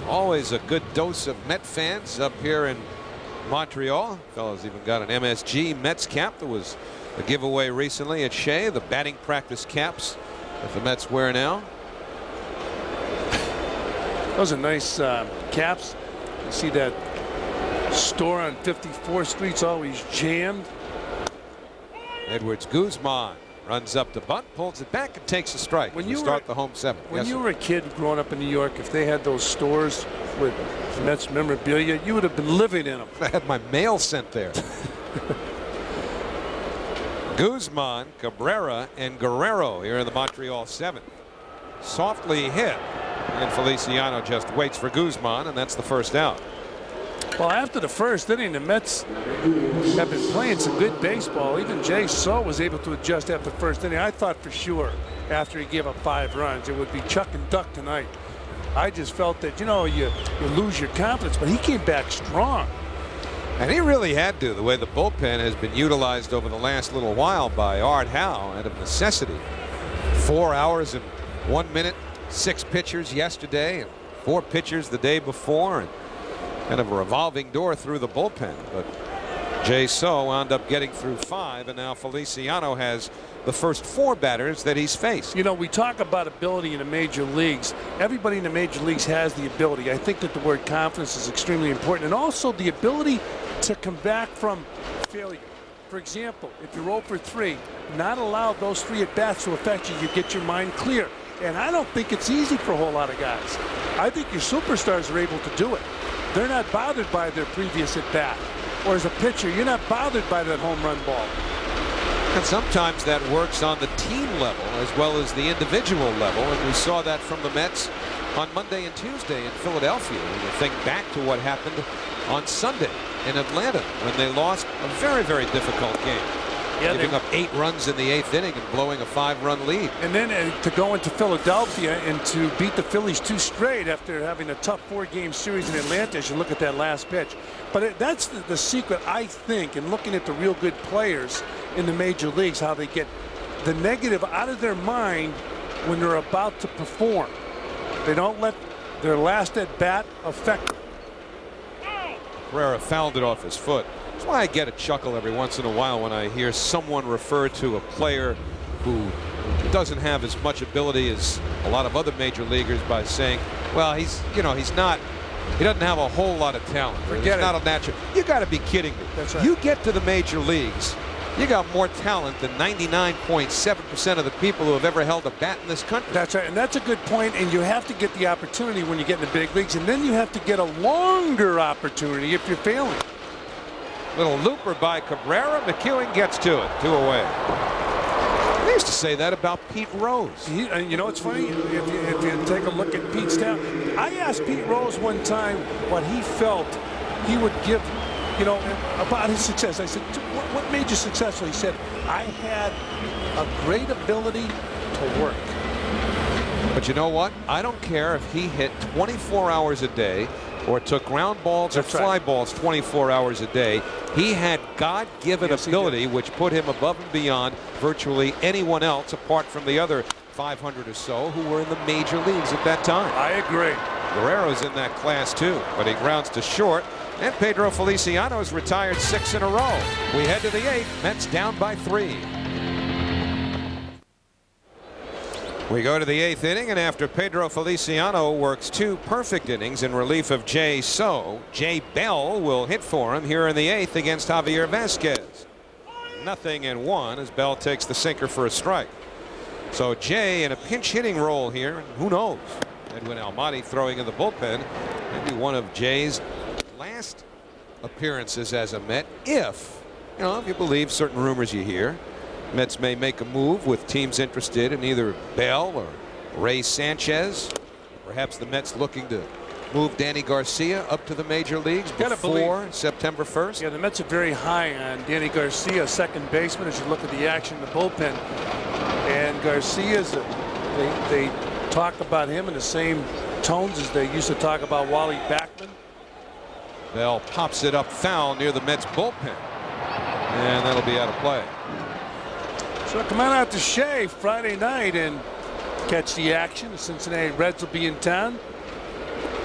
Always a good dose of Met fans up here in Montreal. Fellas even got an MSG Mets cap that was a giveaway recently at Shea. The batting practice caps that the Mets wear now. Those are nice caps. You see that store on 54th Street's always jammed. Edwards Guzman runs up to bunt, pulls it back, and takes a strike. When you start the home seventh. When Yes, you sir. were a kid growing up in New York, if they had those stores with Mets memorabilia, you would have been living in them. I had my mail sent there. Guzman, Cabrera, and Guerrero here in the Montreal seventh. Softly hit, and Feliciano just waits for Guzman, and that's the first out. Well, after the first inning, the Mets have been playing some good baseball. Even Jay So was able to adjust after the first inning. I thought for sure after he gave up 5 runs it would be chuck and duck tonight. I just felt that, you know, you lose your confidence, but he came back strong. And he really had to, the way the bullpen has been utilized over the last little while by Art Howe out of necessity. 4 hours and 1 minute, 6 pitchers yesterday, and 4 pitchers the day before, and kind of a revolving door through the bullpen. But Jay So wound up getting through 5, and now Feliciano has the first 4 batters that he's faced. You know, we talk about ability in the major leagues. Everybody in the major leagues has the ability. I think that the word confidence is extremely important, and also the ability to come back from failure. For example, if you're 0 for 3, not allow those 3 at-bats to affect you. You get your mind clear. And I don't think it's easy for a whole lot of guys. I think your superstars are able to do it. They're not bothered by their previous at-bat. Or as a pitcher, you're not bothered by that home run ball. And sometimes that works on the team level as well as the individual level, and we saw that from the Mets on Monday and Tuesday in Philadelphia. When you think back to what happened on Sunday in Atlanta when they lost a very, very difficult game. Yeah, giving up 8 runs in the 8th inning and blowing a 5-run lead. And then to go into Philadelphia and to beat the Phillies 2 straight after having a tough 4-game series in Atlanta, as you look at that last pitch. But that's the secret, I think, in looking at the real good players in the major leagues, how they get the negative out of their mind when they're about to perform. They don't let their last at-bat affect them. Herrera fouled it off his foot. That's why I get a chuckle every once in a while when I hear someone refer to a player who doesn't have as much ability as a lot of other major leaguers by saying, well, he doesn't have a whole lot of talent. He's not a natural. You got to be kidding me. That's right. You get to the major leagues, you got more talent than 99.7% of the people who have ever held a bat in this country. That's right, and that's a good point, and you have to get the opportunity when you get in the big leagues, and then you have to get a longer opportunity if you're failing. Little looper by Cabrera. McEwen gets to it. 2 away. I used to say that about Pete Rose. You know what's funny? If you take a look at Pete's talent, I asked Pete Rose one time what he felt he would give, about his success. I said, what made you successful? He said, I had a great ability to work. But you know what? I don't care if he hit 24 hours a day or took ground balls or fly balls 24 hours a day. He had God-given ability which put him above and beyond virtually anyone else apart from the other 500 or so who were in the major leagues at that time. I agree. Guerrero's in that class too, but he grounds to short, and Pedro Feliciano's retired 6 in a row. We head to the 8th. Mets down by 3. We go to the 8th inning, and after Pedro Feliciano works 2 perfect innings in relief of Jay So, Jay Bell will hit for him here in the 8th against Javier Vazquez. 0-1 as Bell takes the sinker for a strike. So Jay in a pinch hitting role here. Who knows? Edwin Almonte throwing in the bullpen. Maybe one of Jay's last appearances as a Met, if you believe certain rumors you hear. Mets may make a move with teams interested in either Bell or Ray Sanchez. Perhaps the Mets looking to move Danny Garcia up to the major leagues before September 1st. Yeah, the Mets are very high on Danny Garcia, second baseman, as you look at the action in the bullpen. And Garcia's, they talk about him in the same tones as they used to talk about Wally Backman. Bell pops it up foul near the Mets bullpen. And that'll be out of play. So come on out to Shea Friday night and catch the action. The Cincinnati Reds will be in town.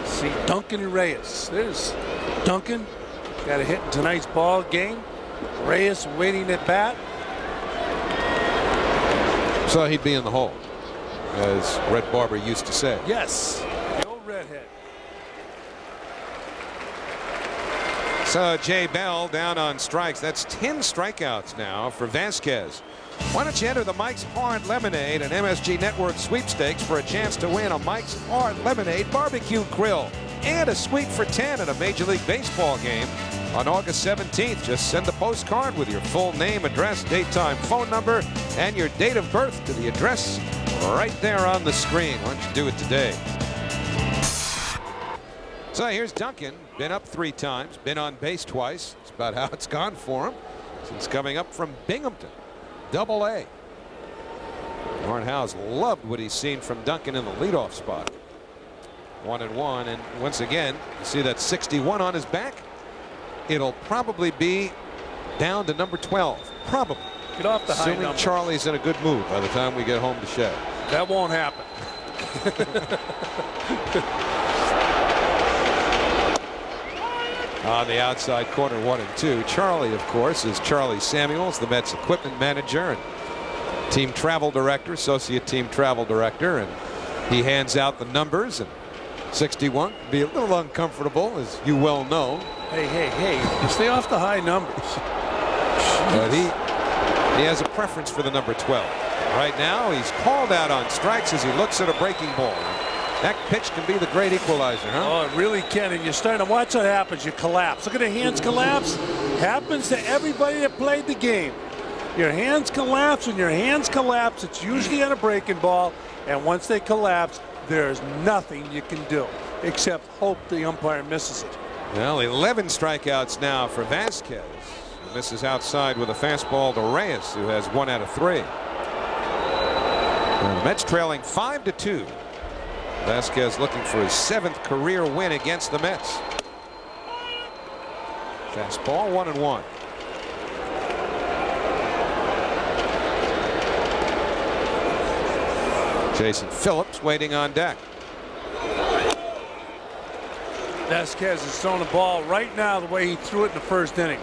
See Duncan and Reyes. There's Duncan. Got a hit in tonight's ball game. Reyes waiting at bat. So he'd be in the hole, as Red Barber used to say. Yes, the old redhead. So Jay Bell down on strikes. That's 10 strikeouts now for Vazquez. Why don't you enter the Mike's Hard Lemonade and MSG Network sweepstakes for a chance to win a Mike's Hard Lemonade barbecue grill and a suite for 10 at a Major League Baseball game on August 17th. Just send a postcard with your full name, address, date, time, phone number, and your date of birth to the address right there on the screen. Why don't you do it today? So here's Duncan. Been up 3 times, been on base twice. It's about how it's gone for him since coming up from Binghamton. Double-A. Warren Howe's loved what he's seen from Duncan in the leadoff spot. 1-1, and once again, you see that 61 on his back. It'll probably be down to number 12. Probably. Get off the high assuming number. Charlie's in a good mood by the time we get home to Shea. That won't happen. On the outside corner, 1-2. Charlie, of course, is Charlie Samuels, the Mets equipment manager and team travel director, associate team travel director, and he hands out the numbers. And 61 can be a little uncomfortable, as you well know. Hey, you stay off the high numbers. But he has a preference for the number 12. Right now, he's called out on strikes as he looks at a breaking ball. That pitch can be the great equalizer, huh? Oh, it really can. And you're starting to watch what happens. You collapse. Look at the hands collapse. Happens to everybody that played the game. Your hands collapse. When your hands collapse, it's usually on a breaking ball. And once they collapse, there's nothing you can do except hope the umpire misses it. Well, 11 strikeouts now for Vazquez. He misses outside with a fastball to Reyes, who has 1 out of 3. And the Mets trailing 5-2. Vazquez looking for his 7th career win against the Mets. Fastball, 1-1. Jason Phillips waiting on deck. Vazquez is throwing the ball right now the way he threw it in the first inning.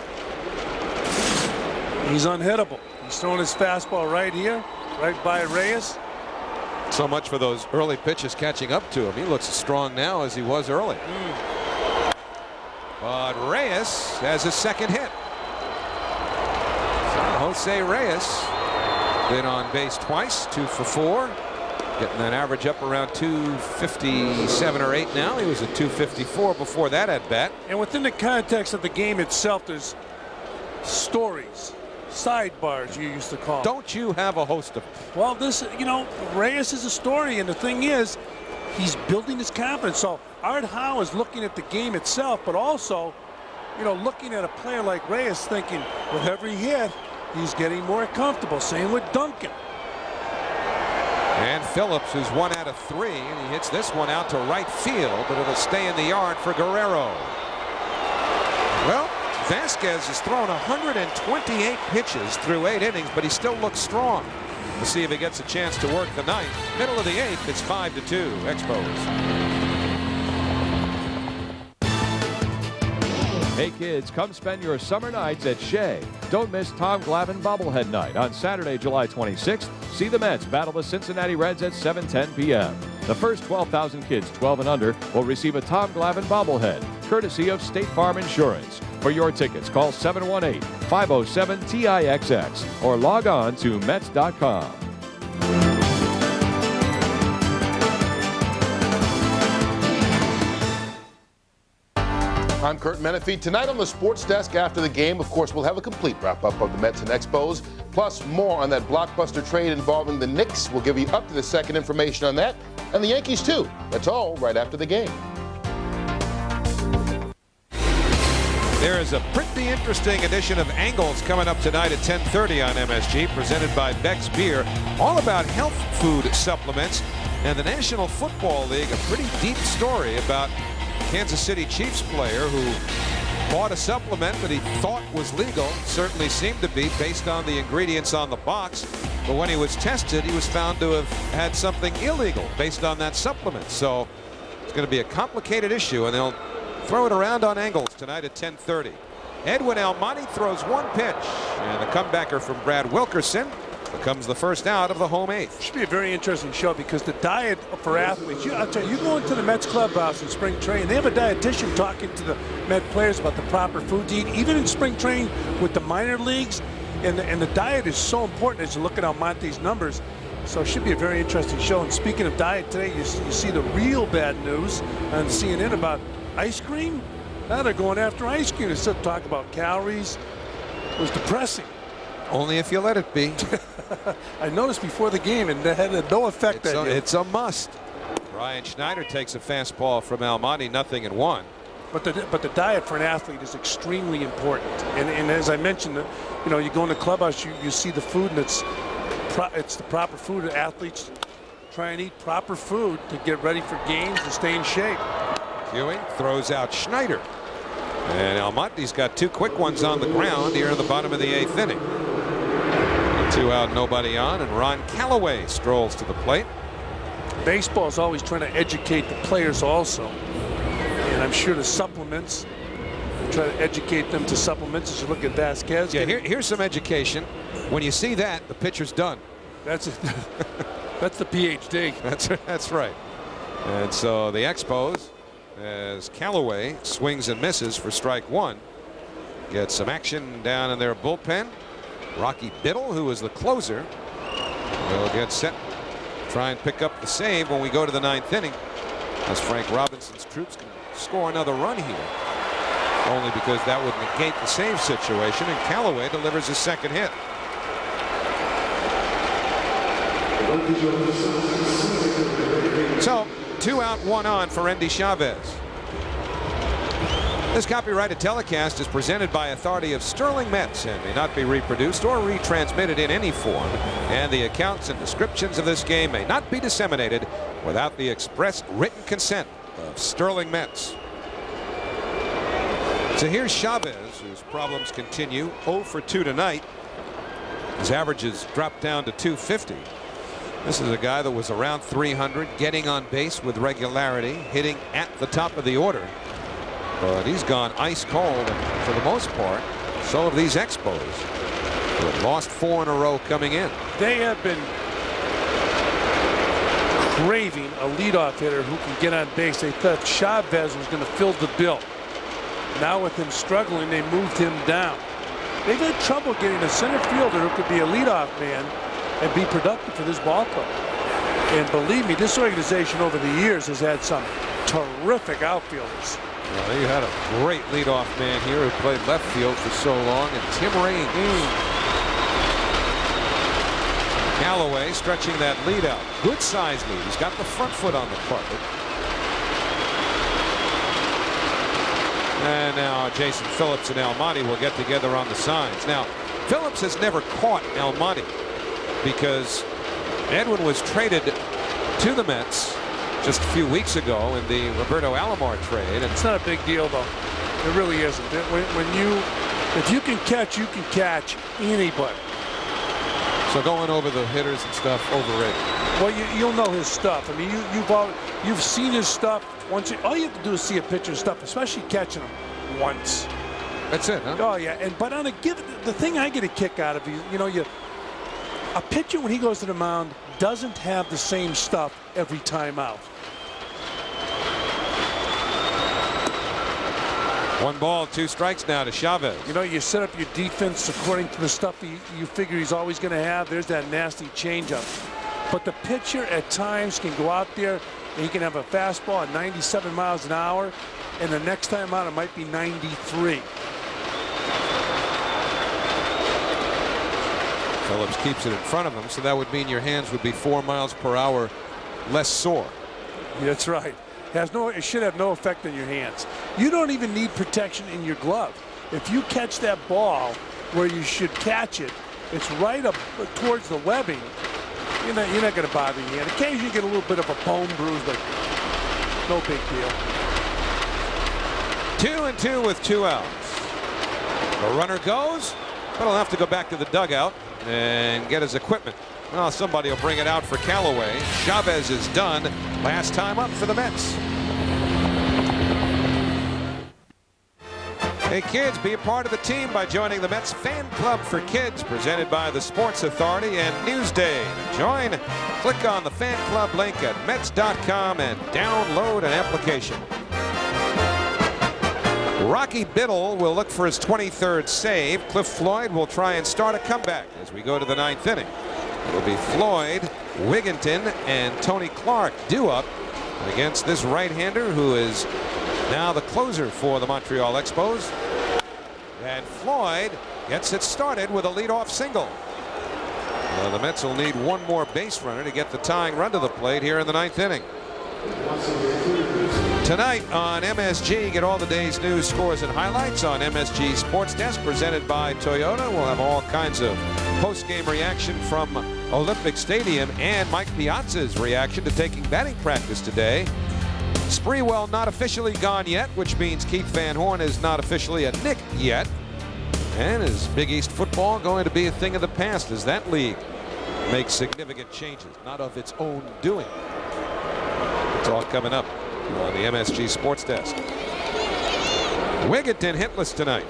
He's unhittable. He's throwing his fastball right here, right by Reyes. So much for those early pitches catching up to him. He looks as strong now as he was early. But Reyes has his 2nd hit. So Jose Reyes been on base twice, 2 for 4. Getting that average up around 257 or 8 now. He was at 254 before that at bat. And within the context of the game itself, there's stories, sidebars you used to call. Don't you have a host of them? Well, this, Reyes is a story, and the thing is, he's building his confidence. So Art Howe is looking at the game itself, but also, looking at a player like Reyes, thinking with every hit, he's getting more comfortable. Same with Duncan. And Phillips is 1 out of 3, and he hits this one out to right field, but it'll stay in the yard for Guerrero. Well, Vazquez has thrown 128 pitches through 8 innings, but he still looks strong. We'll see if he gets a chance to work the 9th. Middle of the 8th, it's 5-2, Expos. Hey kids, come spend your summer nights at Shea. Don't miss Tom Glavine Bobblehead Night on Saturday, July 26th. See the Mets battle the Cincinnati Reds at 7:10 p.m. The first 12,000 kids 12 and under will receive a Tom Glavine bobblehead, courtesy of State Farm Insurance. For your tickets, call 718-507-TIXX or log on to Mets.com. I'm Kurt Menefee. Tonight on the Sports Desk after the game, of course, we'll have a complete wrap-up of the Mets and Expos, plus more on that blockbuster trade involving the Knicks. We'll give you up-to-the-second information on that, and the Yankees, too. That's all right after the game. There is a pretty interesting edition of Angles coming up tonight at 10:30 on MSG, presented by Beck's Beer, all about health food supplements, and the National Football League, a pretty deep story about Kansas City Chiefs player who bought a supplement that he thought was legal, certainly seemed to be based on the ingredients on the box. But when he was tested, he was found to have had something illegal based on that supplement. So it's going to be a complicated issue, and they'll throw it around on Angles tonight at 10:30. Edwin Almonte throws one pitch, and the comebacker from Brad Wilkerson becomes the first out of the home eighth. Should be a very interesting show because the diet for athletes, I'll tell you, you go into the Mets clubhouse in spring training, they have a dietitian talking to the Met players about the proper food to eat, even in spring training with the minor leagues. And the diet is so important as you look at Almonte's numbers. So it should be a very interesting show. And speaking of diet today, you see the real bad news on CNN about ice cream. Now they're going after ice cream instead of talking about calories. It was depressing. Only if you let it be. I noticed before the game, and that had no effect. It's a must. Ryan Schneider takes a fastball from Almonte, 0-1. But the diet for an athlete is extremely important. And as I mentioned, you know, you go in the clubhouse, you see the food, and it's the proper food. Athletes try and eat proper food to get ready for games and stay in shape. Ewing throws out Schneider. And Almonte's got two quick ones on the ground here in the bottom of the eighth inning. 2 out, nobody on, and Ron Calloway strolls to the plate. Baseball is always trying to educate the players also. And I'm sure the supplements, try to educate them to supplements as you look at Vazquez. Yeah, here's some education. When you see that, the pitcher's done. That's it. That's the PhD. That's right. And so the Expos, as Calloway swings and misses for strike one, get some action down in their bullpen. Rocky Biddle, who is the closer, will get set. Try and pick up the save when we go to the ninth inning, as Frank Robinson's troops can score another run here, only because that would negate the save situation, and Calloway delivers his second hit. So 2 out, 1 on for Endy Chavez. This copyrighted telecast is presented by authority of Sterling METS and may not be reproduced or retransmitted in any form, and the accounts and descriptions of this game may not be disseminated without the express written consent of Sterling METS. So here's Chavez, whose problems continue. 0 for 2 tonight. His averages dropped down to 250. This is a guy that was around 300, getting on base with regularity, hitting at the top of the order. But he's gone ice cold, and for the most part, so have these Expos, who have lost 4 in a row coming in. They have been craving a leadoff hitter who can get on base. They thought Chavez was going to fill the bill. Now with him struggling, they moved him down. They've had trouble getting a center fielder who could be a leadoff man and be productive for this ball club. And believe me, this organization over the years has had some terrific outfielders. Well, they had a great leadoff man here who played left field for so long, and Tim Raines. Calloway stretching that lead out. Good size lead. He's got the front foot on the carpet. And now Jason Phillips and Almonte will get together on the signs. Now, Phillips has never caught Almonte because Edwin was traded to the Mets just a few weeks ago in the Roberto Alomar trade. And it's not a big deal, though. It really isn't. If you can catch, you can catch anybody. So going over the hitters and stuff, overrated. Well, you'll know his stuff. I mean, you've seen his stuff once. All you have to do is see a pitcher's stuff, especially catching him once. That's it, huh? Oh yeah, but on a given, the thing I get a kick out of a pitcher when he goes to the mound doesn't have the same stuff every time out. 1 ball, 2 strikes now to Chavez. You know, you set up your defense according to the stuff you figure he's always going to have. There's that nasty changeup. But the pitcher at times can go out there and he can have a fastball at 97 miles an hour, and the next time out it might be 93. Phillips keeps it in front of him, so that would mean your hands would be 4 miles per hour less sore. That's right. It should have no effect on your hands. You don't even need protection in your glove. If you catch that ball where you should catch it, it's right up towards the webbing. You're not going to bother your hand. Occasionally you get a little bit of a bone bruise, but no big deal. 2-2 with 2 outs. The runner goes, but he'll have to go back to the dugout and get his equipment. Well, somebody will bring it out for Calloway. Chavez is done. Last time up for the Mets. Hey kids, be a part of the team by joining the Mets Fan Club for Kids, presented by the Sports Authority and Newsday. To join, click on the fan club link at Mets.com and download an application. Rocky Biddle will look for his 23rd save. Cliff Floyd will try and start a comeback as we go to the 9th inning. It'll be Floyd, Wigginton, and Tony Clark due up against this right-hander who is now the closer for the Montreal Expos. And Floyd gets it started with a leadoff single. The Mets will need one more base runner to get the tying run to the plate here in the 9th inning. Tonight on MSG, get all the day's news, scores, and highlights on MSG Sports Desk, presented by Toyota. We'll have all kinds of post-game reaction from Olympic Stadium and Mike Piazza's reaction to taking batting practice today. Spreewell not officially gone yet, which means Keith Van Horn is not officially a Knick yet. And is Big East football going to be a thing of the past as that league makes significant changes, not of its own doing? It's all coming up on the MSG Sports Desk. Wigginton hitless tonight.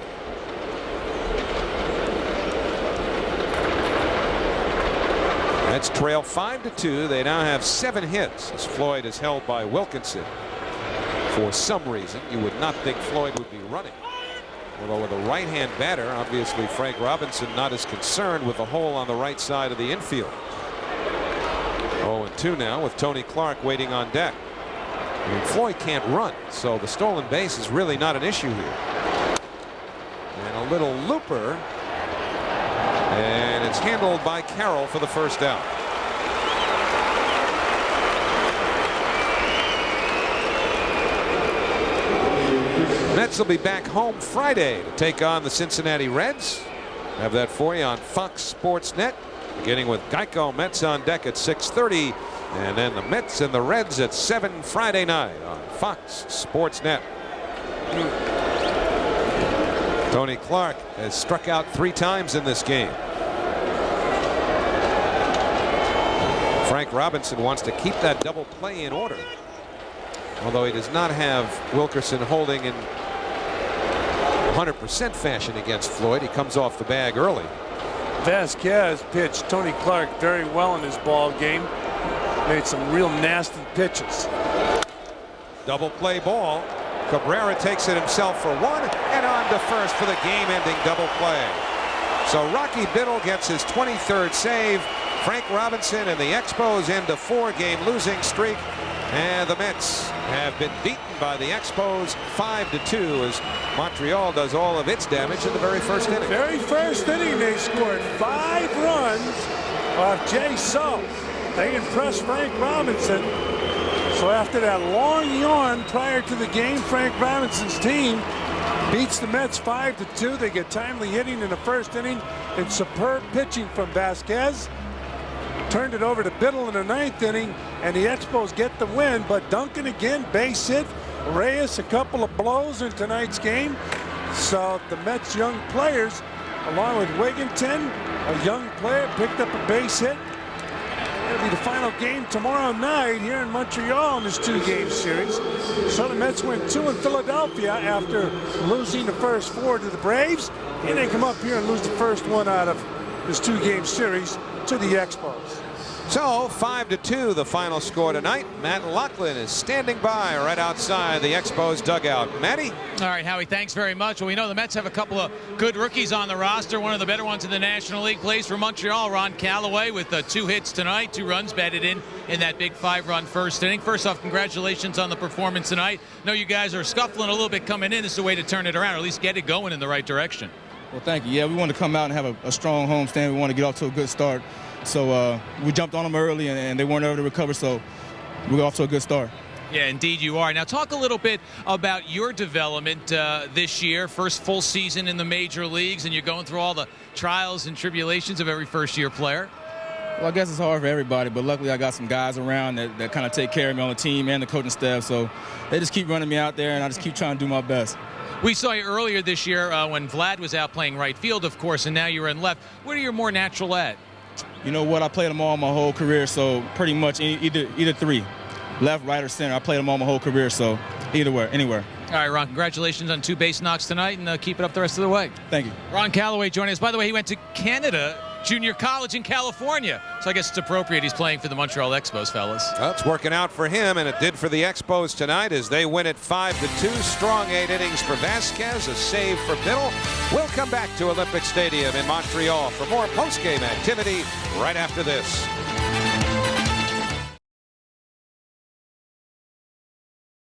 Mets trail 5-2. They now have 7 hits as Floyd is held by Wilkinson. For some reason, you would not think Floyd would be running. Although with a right-hand batter, obviously Frank Robinson not as concerned with the hole on the right side of the infield. 0-2 now with Tony Clark waiting on deck. I mean, Floyd can't run, so the stolen base is really not an issue here. And a little looper. And it's handled by Carroll for the first out. Mets will be back home Friday to take on the Cincinnati Reds. Have that for you on Fox Sports Net, beginning with Geico Mets on deck at 6:30. And then the Mets and the Reds at 7 Friday night on Fox Sports Net. Tony Clark has struck out 3 times in this game. Frank Robinson wants to keep that double play in order, although he does not have Wilkerson holding in 100% fashion against Floyd. He comes off the bag early. Vazquez pitched Tony Clark very well in his ball game. Made some real nasty pitches. Double play ball. Cabrera takes it himself for 1 and on to first for the game-ending double play. So Rocky Biddle gets his 23rd save. Frank Robinson and the Expos end a 4-game losing streak. And the Mets have been beaten by the Expos 5-2 as Montreal does all of its damage in the very first inning. Very first inning, they scored 5 runs off Jay So. They impressed Frank Robinson. So after that long yawn prior to the game, Frank Robinson's team beats the Mets 5-2. They get timely hitting in the first inning and superb pitching from Vazquez. Turned it over to Biddle in the 9th inning, and the Expos get the win. But Duncan again, base hit. Reyes a couple of blows in tonight's game. So the Mets young players, along with Wigginton, a young player, picked up a base hit. It'll be the final game tomorrow night here in Montreal in this 2-game series. So the Mets win 2 in Philadelphia after losing the first 4 to the Braves. And they come up here and lose the first one out of this 2-game series to the Expos. So 5-2 the final score tonight. Matt Loughlin is standing by right outside the Expos dugout. Matty? All right, Howie, thanks very much. Well, we know the Mets have a couple of good rookies on the roster. One of the better ones in the National League plays for Montreal, Ron Calloway, with 2 hits tonight, 2 runs batted in that big 5-run first inning. First off, congratulations on the performance tonight. I know you guys are scuffling a little bit coming in. This is a way to turn it around, or at least get it going in the right direction. Well, thank you. Yeah, we want to come out and have a strong homestand. We want to get off to a good start. So we jumped on them early, and they weren't able to recover, so we got off to a good start. Yeah, indeed you are. Now talk a little bit about your development this year. First full season in the major leagues, and you're going through all the trials and tribulations of every first-year player. Well, I guess it's hard for everybody, but luckily I got some guys around that kind of take care of me on the team and the coaching staff, so they just keep running me out there, and I just keep trying to do my best. We saw you earlier this year when Vlad was out playing right field, of course, and now you're in left. What are you more natural at? You know what? I played them all my whole career, so pretty much either three, left, right, or center. I played them all my whole career, so anywhere. All right, Ron, congratulations on 2 base knocks tonight, and keep it up the rest of the way. Thank you. Ron Calloway joining us. By the way, he went to Canada Junior College in California, so I guess it's appropriate he's playing for the Montreal EXPOS, fellas. Well, it's working out for him, and it did for the Expos tonight as they win it 5-2. Strong 8 innings for Vazquez, a save for Biddle. We'll come back to Olympic Stadium in Montreal for more post-game activity right after this.